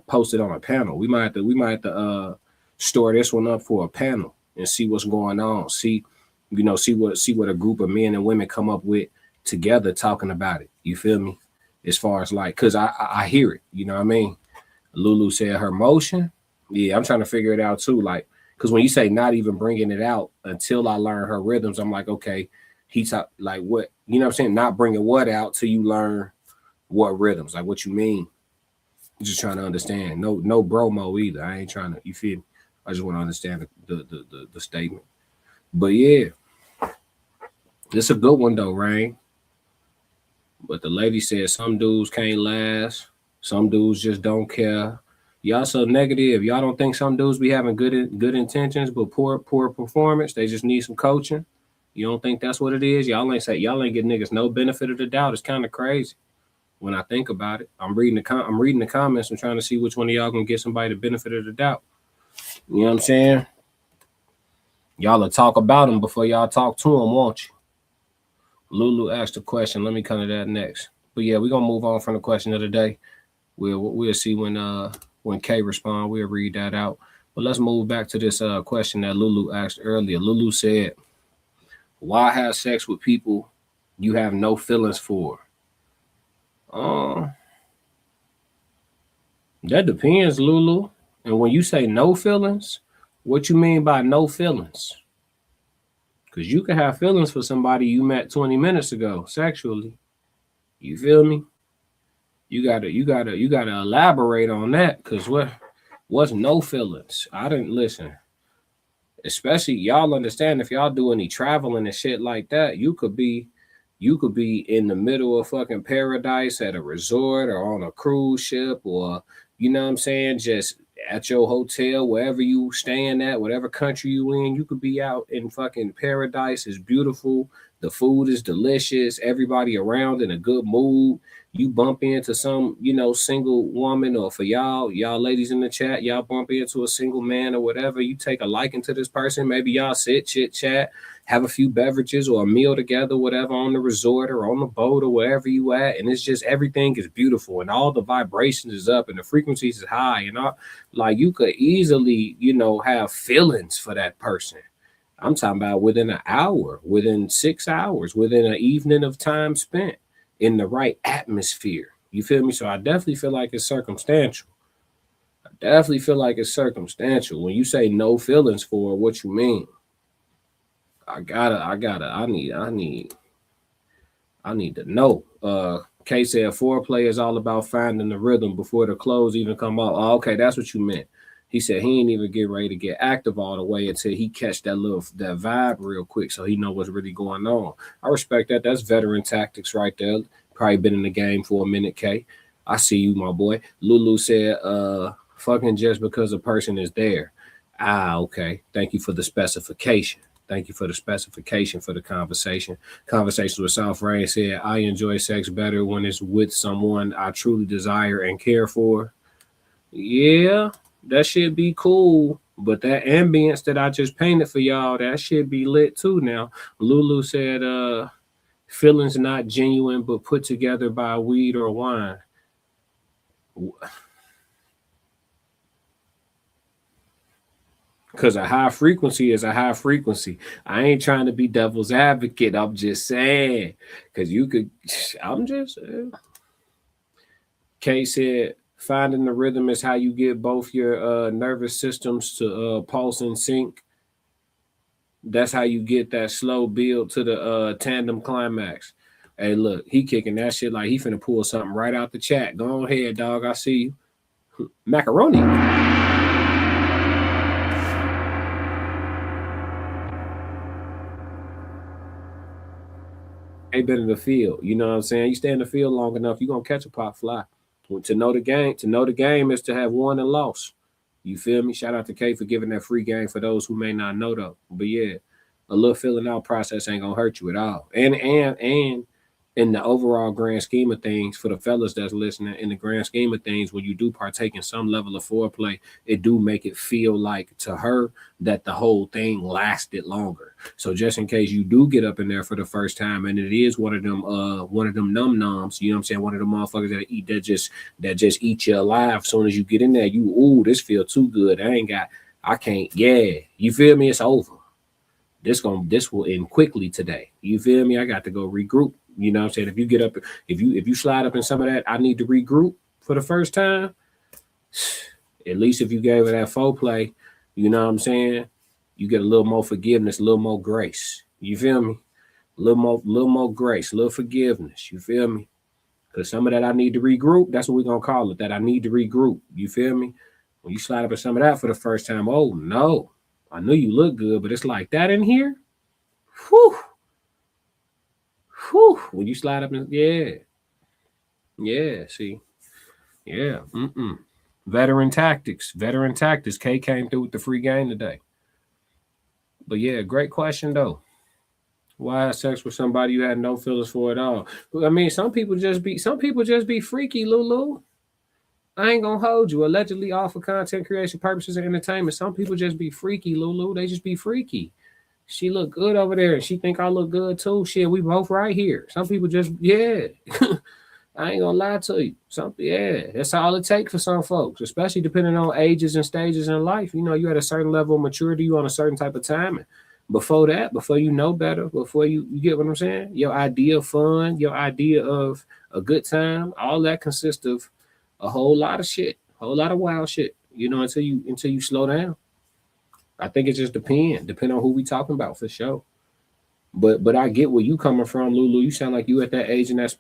posted on a panel. We might have to store this one up for a panel and see what's going on. See what a group of men and women come up with together talking about it. You feel me? As far as like, cause I hear it. You know what I mean? Lulu said her motion. Yeah, I'm trying to figure it out too. Like, cause when you say not even bringing it out until I learn her rhythms, I'm like, okay, he talk like what? You know what I'm saying? Not bringing what out till you learn what rhythms. Like, what you mean? I'm just trying to understand. No bromo either. I ain't trying to. You feel me? I just want to understand the statement. But yeah. It's a good one though, Rain. But the lady said some dudes can't last. Some dudes just don't care. Y'all so negative. Y'all don't think some dudes be having good intentions but poor performance? They just need some coaching. You don't think that's what it is? Y'all ain't get niggas no benefit of the doubt. It's kind of crazy when I think about it. I'm reading the comments and trying to see which one of y'all gonna get somebody the benefit of the doubt. You know what I'm saying? Y'all will talk about them before y'all talk to them, won't you? Lulu asked a question. Let me come to that next. But yeah, we're gonna move on from the question of the day. We'll see when Kay respond. We'll read that out. But let's move back to this question that Lulu asked earlier. Lulu said, "Why have sex with people you have no feelings for?" That depends, Lulu. And when you say no feelings, what you mean by no feelings? Because you can have feelings for somebody you met 20 minutes ago sexually. You feel me? You gotta elaborate on that. Because what's no feelings? I didn't listen. Especially y'all understand if y'all do any traveling and shit like that, you could be in the middle of fucking paradise at a resort or on a cruise ship, or you know what I'm saying, just at your hotel, wherever you staying at, whatever country you in, you could be out in fucking paradise. It's beautiful. The food is delicious. Everybody around in a good mood. You bump into some, single woman, or for y'all ladies in the chat, y'all bump into a single man or whatever. You take a liking to this person. Maybe y'all sit, chit chat, have a few beverages or a meal together, whatever, on the resort or on the boat or wherever you at. And it's just, everything is beautiful and all the vibrations is up and the frequencies is high. And all, like, you could easily, have feelings for that person. I'm talking about within an hour, within 6 hours, within an evening of time spent in the right atmosphere. You feel me? So I definitely feel like it's circumstantial. When you say no feelings for what you mean. I need to know. K said foreplay is all about finding the rhythm before the clothes even come out. Oh, okay, that's what you meant. He said he ain't even get ready to get active all the way until he catch that vibe real quick, so he know what's really going on. I respect that. That's veteran tactics right there. Probably been in the game for a minute, K. I see you, my boy. Lulu said, fucking just because a person is there. Ah, okay. Thank you for the specification. Thank you for the specification for the conversation. Conversations with South Rain said, I enjoy sex better when it's with someone I truly desire and care for. Yeah, that should be cool. But that ambience that I just painted for y'all, that should be lit too now. Lulu said, feelings not genuine, but put together by weed or wine. Because a high frequency is a high frequency. I ain't trying to be devil's advocate. I'm just saying. Because Kay said, finding the rhythm is how you get both your nervous systems to pulse and sync. That's how you get that slow build to the tandem climax. Hey, look, he kicking that shit like he finna pull something right out the chat. Go ahead, dog. I see you. Macaroni. Been in the field, you know what I'm saying? You stay in the field long enough, you're gonna catch a pop fly. To know the game is to have won and lost. You feel me? Shout out to K for giving that free game for those who may not know though. But yeah, a little filling out process ain't gonna hurt you at all. And in the overall grand scheme of things, for the fellas that's listening, in the grand scheme of things, when you do partake in some level of foreplay, it do make it feel like to her that the whole thing lasted longer. So just in case you do get up in there for the first time and it is one of them num noms, you know what I'm saying? One of them motherfuckers that just eat you alive. As soon as you get in there, this feel too good. I can't. Yeah, you feel me? It's over. This will end quickly today. You feel me? I got to go regroup. You know what I'm saying? If you get up, if you slide up in some of that, I need to regroup for the first time. At least if you gave it that foreplay, you know what I'm saying? You get a little more forgiveness, a little more grace. You feel me? A little more grace, a little forgiveness. You feel me? Because some of that I need to regroup. That's what we're gonna call it. That I need to regroup. You feel me? When you slide up in some of that for the first time, oh no, I knew you look good, but it's like that in here. Whew. When you slide up in, see, veteran tactics. K came through with the free game today. But yeah, great question though. Why have sex with somebody you had no feelings for at all? I mean, some people just be freaky, Lulu. I ain't gonna hold you. Allegedly all for content creation purposes and entertainment. Some people just be freaky, Lulu. They just be freaky. She look good over there. She think I look good too. Shit, we both right here. Some people just, I ain't gonna lie to you. That's all it takes for some folks, especially depending on ages and stages in life. You know, you at a certain level of maturity, you on a certain type of time. And before that, before you know better, before you get what I'm saying, your idea of fun, your idea of a good time, all that consists of a whole lot of shit, a whole lot of wild shit, you know, until you slow down. I think it just depends on who we talking about for sure. But I get where you coming from, Lulu. You sound like you at that age and that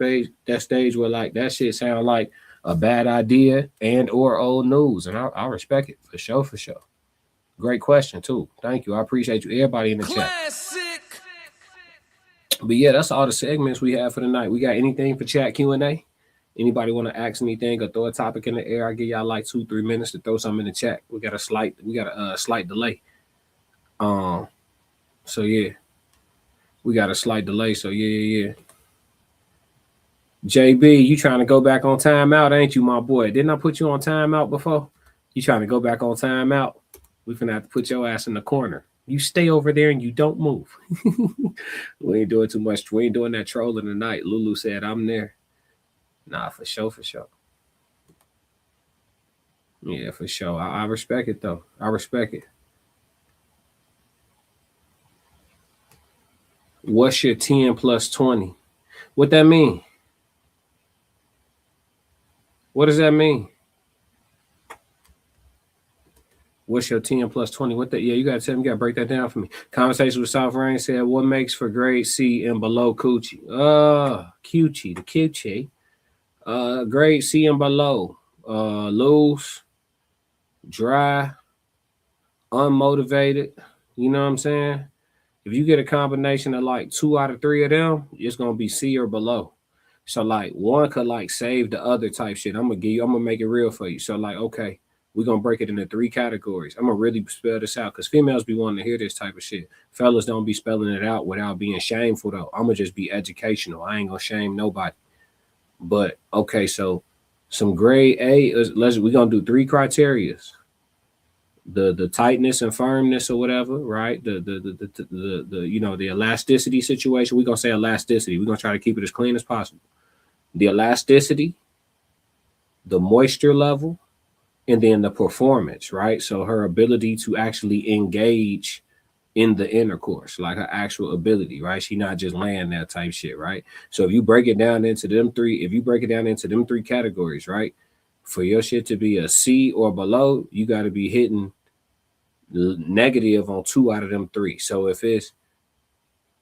stage where like that shit sound like a bad idea and or old news. And I respect it for sure. Great question too. Thank you. I appreciate you. Everybody in the chat. But yeah, that's all the segments we have for the night. We got anything for chat Q&A? Anybody want to ask anything or throw a topic in the air? I give y'all like 2-3 minutes to throw something in the chat. We got a slight delay. So yeah, we got a slight delay. So yeah. JB, you trying to go back on timeout, ain't you, my boy? Didn't I put you on timeout before? You trying to go back on timeout? We finna have to put your ass in the corner. You stay over there and you don't move. We ain't doing too much. We ain't doing that trolling tonight. Lulu said I'm there. Nah, for sure. Yeah, for sure. I respect it though. I respect it. What's your 10 plus 20? What that mean? What does that mean? What's your 10 plus 20? What that? Yeah, you gotta tell me. You gotta break that down for me. Conversation with South Rain said, what makes for grade C and below coochie? Coochie, the coochie. Grade C and below. Loose, dry, unmotivated. You know what I'm saying? If you get a combination of like 2 out of 3 of them, it's gonna be C or below. So like one could like save the other type shit. I'm gonna make it real for you. So like, okay, we're gonna break it into 3 categories. I'm gonna really spell this out because females be wanting to hear this type of shit. Fellas don't be spelling it out without being shameful though. I'm gonna just be educational. I ain't gonna shame nobody. But okay, so some grade A is we're gonna do 3 criterias. The tightness and firmness or whatever, right? The you know, the elasticity situation. We're gonna say elasticity. We're gonna try to keep it as clean as possible. The elasticity, the moisture level, and then the performance, right? So her ability to actually engage in the intercourse, like her actual ability, right? She not just laying that type shit, right? So if you break it down into them 3 categories, right? For your shit to be a C or below, you got to be hitting negative on 2 out of them 3. So if it's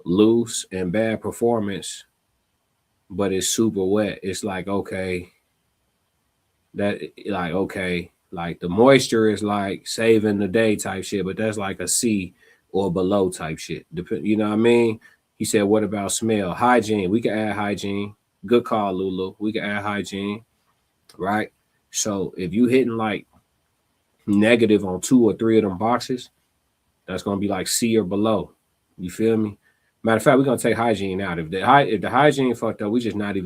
loose and bad performance, but it's super wet, it's like, okay, like the moisture is like saving the day type shit, but that's like a C or below type shit. You know what I mean? He said, what about smell? Hygiene. We can add hygiene. Good call, Lulu. We can add hygiene, right? So if you hitting like negative on 2 or 3 of them boxes, that's gonna be like C or below. You feel me? Matter of fact, we're gonna take hygiene out. If the hygiene fucked up, we just not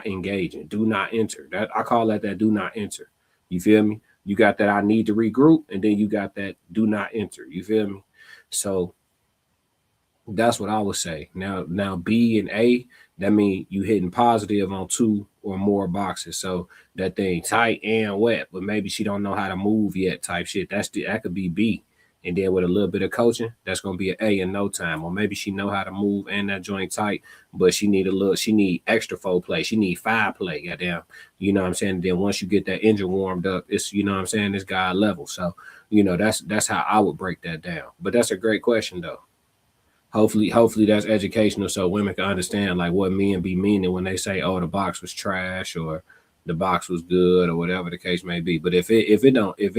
engaging. Do not enter. That I call that do not enter. You feel me? You got that I need to regroup, and then you got that do not enter. You feel me? So that's what I would say. Now B and A, that means you hitting positive on 2 or more boxes. So that thing tight and wet, but maybe she don't know how to move yet type shit. That could be B. And then with a little bit of coaching, that's gonna be an A in no time. Or maybe she know how to move and that joint tight, but she need extra foreplay. She need 5 play, goddamn. You know what I'm saying? And then once you get that engine warmed up, it's, you know what I'm saying, it's God level. So, you know, that's how I would break that down. But that's a great question though. Hopefully that's educational so women can understand like what men be meaning when they say, oh, the box was trash or the box was good or whatever the case may be. But if it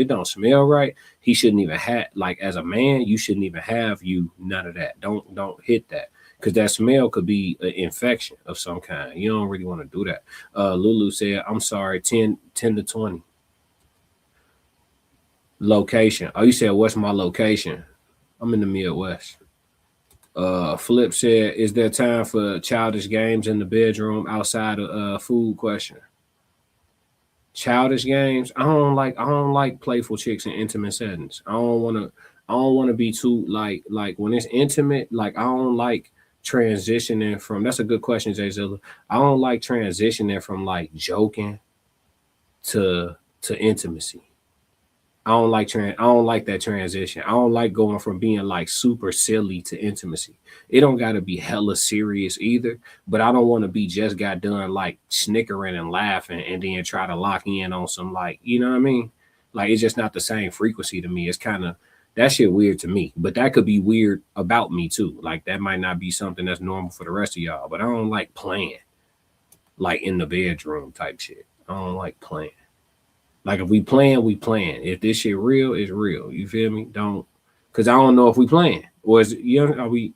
don't smell right, he shouldn't even have, like, as a man, you shouldn't even have none of that. Don't hit that, because that smell could be an infection of some kind. You don't really want to do that. Lulu said, I'm sorry, 10 to 20. Location. Oh, you said what's my location? I'm in the Midwest. Flip said, is there time for childish games in the bedroom outside of food? Question. Childish games. I don't like playful chicks in intimate settings. I don't want to be too like when it's intimate, like I don't like transitioning from, that's a good question, Jay Zilla. I don't like transitioning from like joking to intimacy. I don't like that transition. I don't like going from being like super silly to intimacy. It don't got to be hella serious either, but I don't want to be just got done like snickering and laughing and then try to lock in on some, like, you know what I mean? Like, it's just not the same frequency to me. It's kind of, that shit weird to me, but that could be weird about me too. Like, that might not be something that's normal for the rest of y'all, but I don't like playing like in the bedroom type shit. I don't like playing. Like, if we playing, we playing. If this shit real, it's real. You feel me? Don't, because I don't know if we playing. Or is we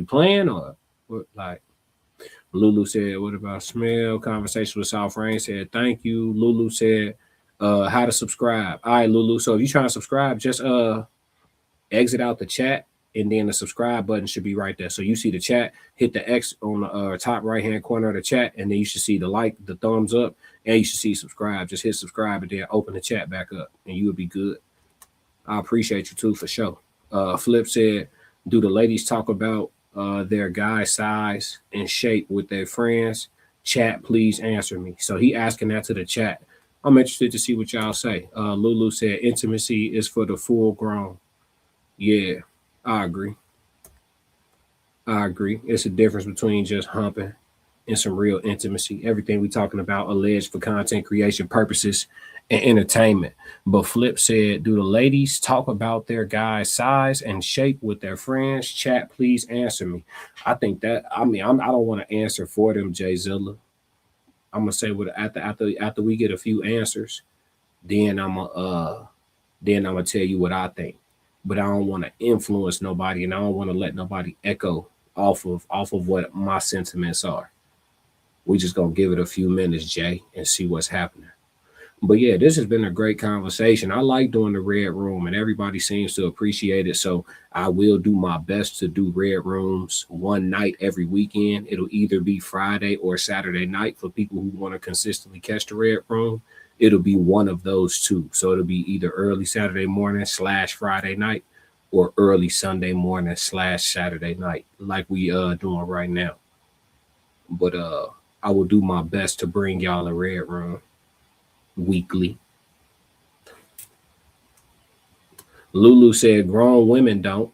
playing or what? Like, Lulu said, what about smell? Conversation with South Rain said, thank you. Lulu said, how to subscribe. All right, Lulu. So if you're trying to subscribe, just exit out the chat, and then the subscribe button should be right there. So you see the chat, hit the X on the top right-hand corner of the chat, and then you should see the like, the thumbs up, and you should see subscribe. Just hit subscribe and then open the chat back up, and you will be good. I appreciate you too, for sure. Flip said, do the ladies talk about their guy size and shape with their friends? Chat, please answer me. So he asking that to the chat. I'm interested to see what y'all say. Lulu said, intimacy is for the full grown. Yeah, I agree. It's a difference between just humping and some real intimacy. Everything we talking about alleged for content creation purposes and entertainment. But Flip said, do the ladies talk about their guy's size and shape with their friends? Chat, please answer me. I think that, I don't want to answer for them, Jay Zilla. I'm gonna say what after we get a few answers, then I'm gonna tell you what I think. But I don't want to influence nobody, and I don't want to let nobody echo off of what my sentiments are. We just gonna give it a few minutes, Jay, and see what's happening. But yeah, this has been a great conversation. I like doing the Red Room, and everybody seems to appreciate it. So I will do my best to do Red Rooms one night every weekend. It'll either be Friday or Saturday night for people who want to consistently catch the Red Room. It'll be one of those two. So it'll be either early Saturday morning / Friday night, or early Sunday morning / Saturday night, like we doing right now. But I will do my best to bring y'all a Red Room weekly. Lulu said grown women don't.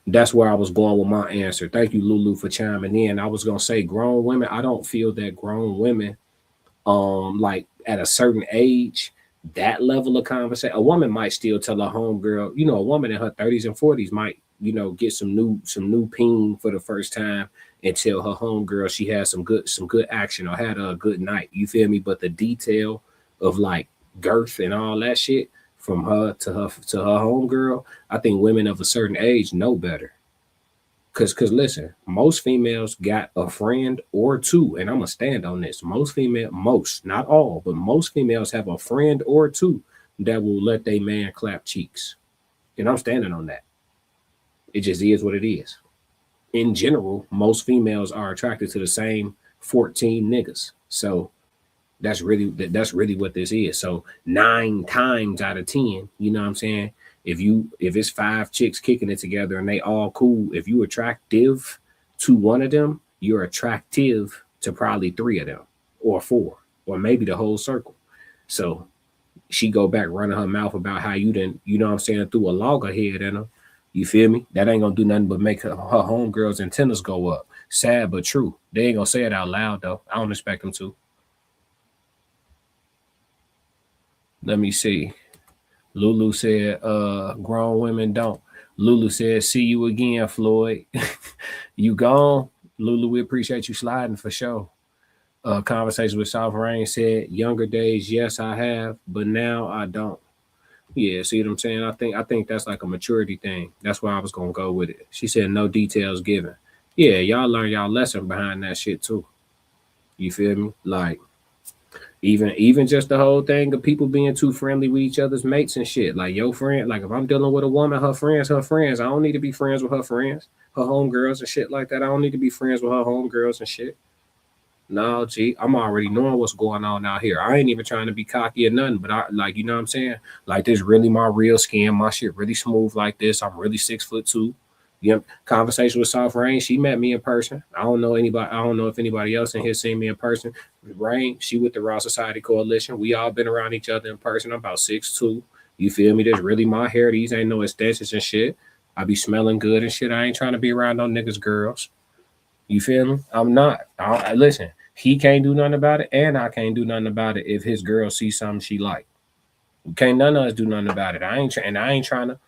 That's where I was going with my answer. Thank you, Lulu, for chiming in. I was gonna say grown women. I don't feel that grown women, like at a certain age, that level of conversation. A woman might still tell a homegirl, you know, a woman in her 30s and 40s might, you know, get some new ping for the first time and tell her homegirl she had some good action or had a good night. You feel me? But the detail of like girth and all that shit from her to her homegirl, I think women of a certain age know better. Cause listen, most females got a friend or two, and I'm gonna stand on this. Most, not all, but most females have a friend or two that will let their man clap cheeks. And I'm standing on that. It just is what it is. In general, most females are attracted to the same 14 niggas. So that's really what this is. So 9 times out of 10, you know what I'm saying? If it's 5 chicks kicking it together and they all cool, if you attractive to one of them, you're attractive to probably 3 of them or 4 or maybe the whole circle. So she go back running her mouth about how you didn't, you know what I'm saying, threw a loggerhead in her. You feel me? That ain't gonna do nothing but make her homegirls' antennas go up. Sad but true. They ain't gonna say it out loud though. I don't expect them to. Let me see. Lulu said, grown women don't. Lulu said, see you again, Floyd. You gone? Lulu, we appreciate you sliding for sure. Conversation with South Rain said, younger days, yes, I have, but now I don't. Yeah, see what I'm saying? I think that's like a maturity thing. That's why I was gonna go with it. She said no details given. Yeah, y'all learn y'all lesson behind that shit too. You feel me? Like even just the whole thing of people being too friendly with each other's mates and shit. Like your friend, like if I'm dealing with a woman, her friends. I don't need to be friends with her friends, her homegirls and shit like that. I don't need to be friends with her homegirls and shit. No, G, I'm already knowing what's going on out here. I ain't even trying to be cocky or nothing, but I like, you know what I'm saying? Like this really my real skin. My shit really smooth like this. I'm really 6'2". You know, conversation with Soft Rain, she met me in person. I don't know if anybody else in here seen me in person. Rain, she with the Raw Society Coalition. We all been around each other in person. I'm about 6'2". You feel me? That's really my hair. These ain't no extensions and shit. I be smelling good and shit. I ain't trying to be around no niggas, girls. You feel me? I'm not. Listen, he can't do nothing about it, and I can't do nothing about it if his girl sees something she like. Can't none of us do nothing about it. I ain't trying to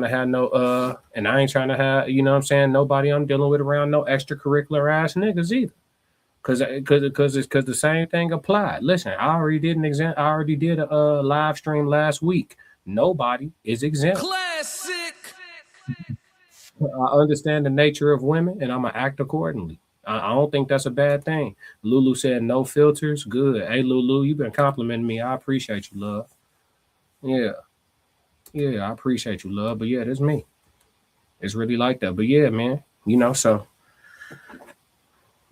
have no and I ain't trying to have, you know what I'm saying, nobody I'm dealing with around no extracurricular ass niggas either. Cause the same thing applied. Listen, I already did a live stream last week. Nobody is exempt. Classic. I understand the nature of women and I'm gonna act accordingly. I don't think that's a bad thing. Lulu said no filters. Good. Hey Lulu, you've been complimenting me. I appreciate you, love. Yeah, I appreciate you, love. But yeah, that's me. It's really like that. But yeah, man, you know, so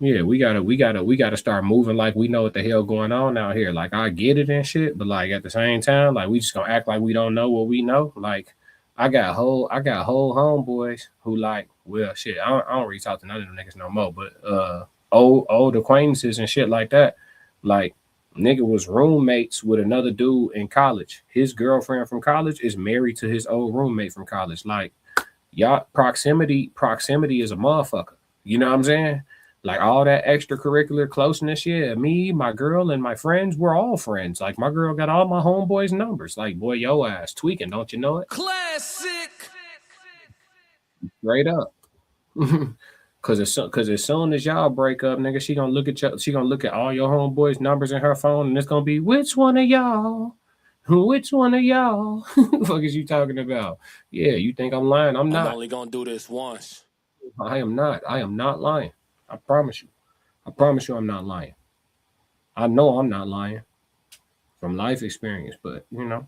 yeah, we gotta start moving like we know what the hell going on out here. Like I get it and shit, but like at the same time, like we just gonna act like we don't know what we know. Like I got whole homeboys who like, well, shit, I don't really talk to none of them niggas no more, but old acquaintances and shit like that. Like nigga was roommates with another dude in college. His girlfriend from college is married to his old roommate from college. Like y'all proximity is a motherfucker. You know what I'm saying? Like all that extracurricular closeness, yeah. Me, my girl, and my friends, we're all friends. Like my girl got all my homeboys' numbers. Like, boy, yo ass tweaking, don't you know it? Classic. Straight up. Cause as soon as y'all break up, nigga, she gonna look at all your homeboys' numbers in her phone, and it's gonna be which one of y'all? Which one of y'all? What the fuck is you talking about? Yeah, you think I'm lying? I'm not. I'm only gonna do this once. I am not. I am not lying. I promise you. I promise you I'm not lying. I know I'm not lying from life experience, but you know.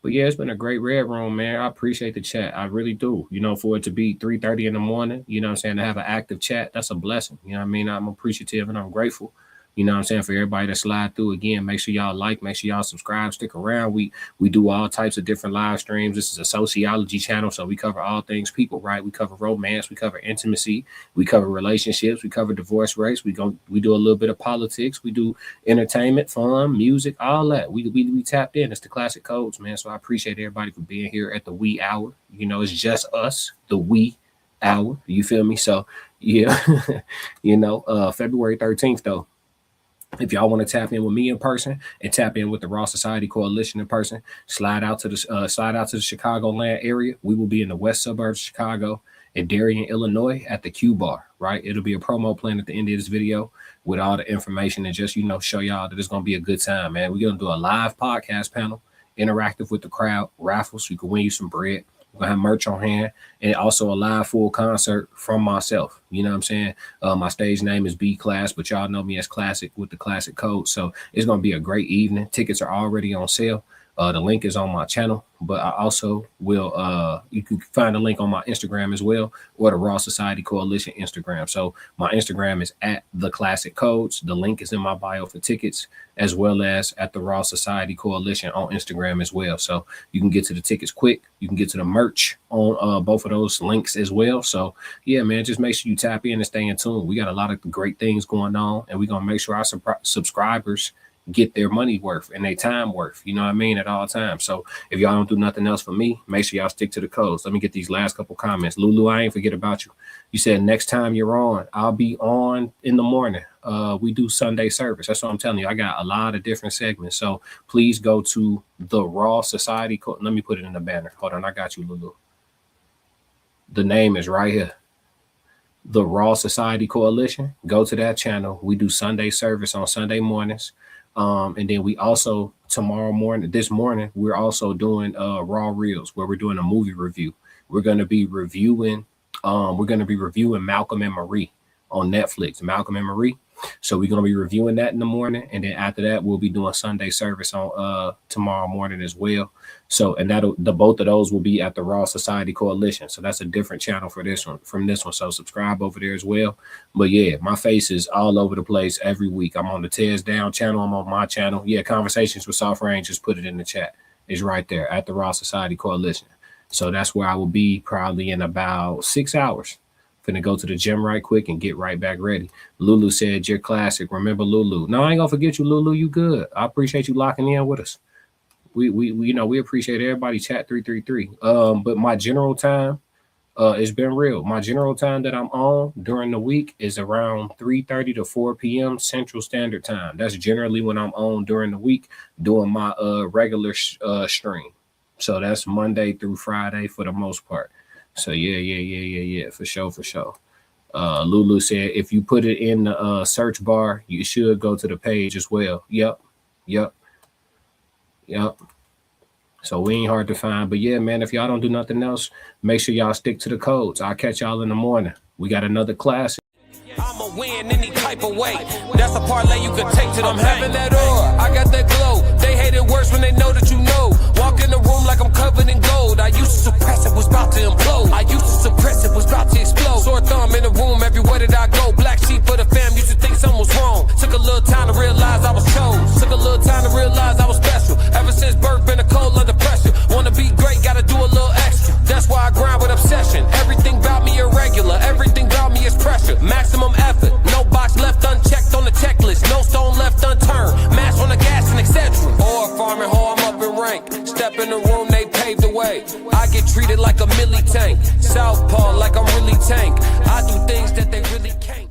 But yeah, it's been a great Red Room, man. I appreciate the chat. I really do. You know, for it to be 3:30 in the morning, you know what I'm saying, to have an active chat, that's a blessing. You know what I mean? I'm appreciative and I'm grateful. You know what I'm saying? For everybody to slide through again, make sure y'all like, make sure y'all subscribe, stick around. We do all types of different live streams. This is a sociology channel, so we cover all things people, right? We cover romance, we cover intimacy, we cover relationships, we cover divorce rates, we do a little bit of politics, we do entertainment, fun, music, all that. We tapped in. It's the classic codes, man. So I appreciate everybody for being here at the wee hour. You know, it's just us, the wee hour. You feel me? So yeah, you know, February 13th though. If y'all want to tap in with me in person and tap in with the Raw Society Coalition in person, slide out to the Chicagoland area. We will be in the west suburbs of Chicago in Darien, Illinois at the Q Bar, right? It'll be a promo plan at the end of this video with all the information and just, you know, show y'all that it's going to be a good time, man. We're going to do a live podcast panel, interactive with the crowd, raffles. You can win you some bread. We're going to have merch on hand and also a live full concert from myself. You know what I'm saying? My stage name is B Class, but y'all know me as Classic with the Classic Code. So it's going to be a great evening. Tickets are already on sale. The link is on my channel, but I also will, you can find the link on my Instagram as well, or the Raw Society Coalition Instagram. So my Instagram is at the Classic Codes. The link is in my bio for tickets, as well as at the Raw Society Coalition on Instagram as well. So you can get to the tickets quick. You can get to the merch on both of those links as well. So yeah, man, just make sure you tap in and stay in tune. We got a lot of great things going on, and we're going to make sure our subscribers get their money worth and their time worth, you know what I mean, at all times. So if y'all don't do nothing else for me, make sure y'all stick to the codes. Let me get these last couple comments. Lulu, I ain't forget about you. You said next time you're on, I'll be on in the morning. We do Sunday service. That's what I'm telling you. I got a lot of different segments. So please go to the Raw Society. Let me put it in the banner. Hold on. I got you, Lulu. The name is right here. The Raw Society Coalition. Go to that channel. We do Sunday service on Sunday mornings. And then we also this morning, we're also doing Raw Reels, where we're doing a movie review. We're going to be reviewing Malcolm and Marie on Netflix, Malcolm and Marie. So we're going to be reviewing that in the morning. And then after that, we'll be doing Sunday service on tomorrow morning as well. So, and both of those will be at the Raw Society Coalition. So that's a different channel for this one, from this one. So subscribe over there as well. But yeah, my face is all over the place every week. I'm on the Tears Down channel. I'm on my channel. Yeah, Conversations with Soft Range, just put it in the chat. It's right there at the Raw Society Coalition. So that's where I will be probably in about 6 hours. Finna go to the gym right quick and get right back ready. Lulu said, you're classic. Remember Lulu. No, I ain't gonna forget you, Lulu. You good. I appreciate you locking in with us. We appreciate everybody. Chat 333. But my general time, it's been real. My general time that I'm on during the week is around 3:30 to 4 p.m. Central Standard Time. That's generally when I'm on during the week doing my regular stream. So that's Monday through Friday for the most part. So yeah, for sure. Lulu said, if you put it in the search bar, you should go to the page as well. Yep. So we ain't hard to find. But yeah, man, if y'all don't do nothing else, make sure y'all stick to the codes. I'll catch y'all in the morning. We got another classic. I'ma win any type of way. That's a parlay you can take to them. I'm having that aura, I got that glow. They hate it worse when they know that you know. Walk in the room like I'm covered in gold. I used to suppress it, was about to implode. I used to suppress it, was about to explode. Sore thumb in the room, everywhere that I go. Black sheep for the fam, used to think something was wrong. Took a little time to realize I was chose. Took a little time to realize I was special. Ever since birth, been a cold under pressure. Wanna be great, gotta do a little extra. That's why I grind with obsession. Everything about me irregular, everything about me is pressure. Maximum effort, no box left unchecked on the checklist. No stone left unturned, mash on the gas and etc. Or farming hoe, I'm up in rank. Step in the room, they paved the way. I get treated like a milli tank. Southpaw like I'm really tank. I do things that they really can't.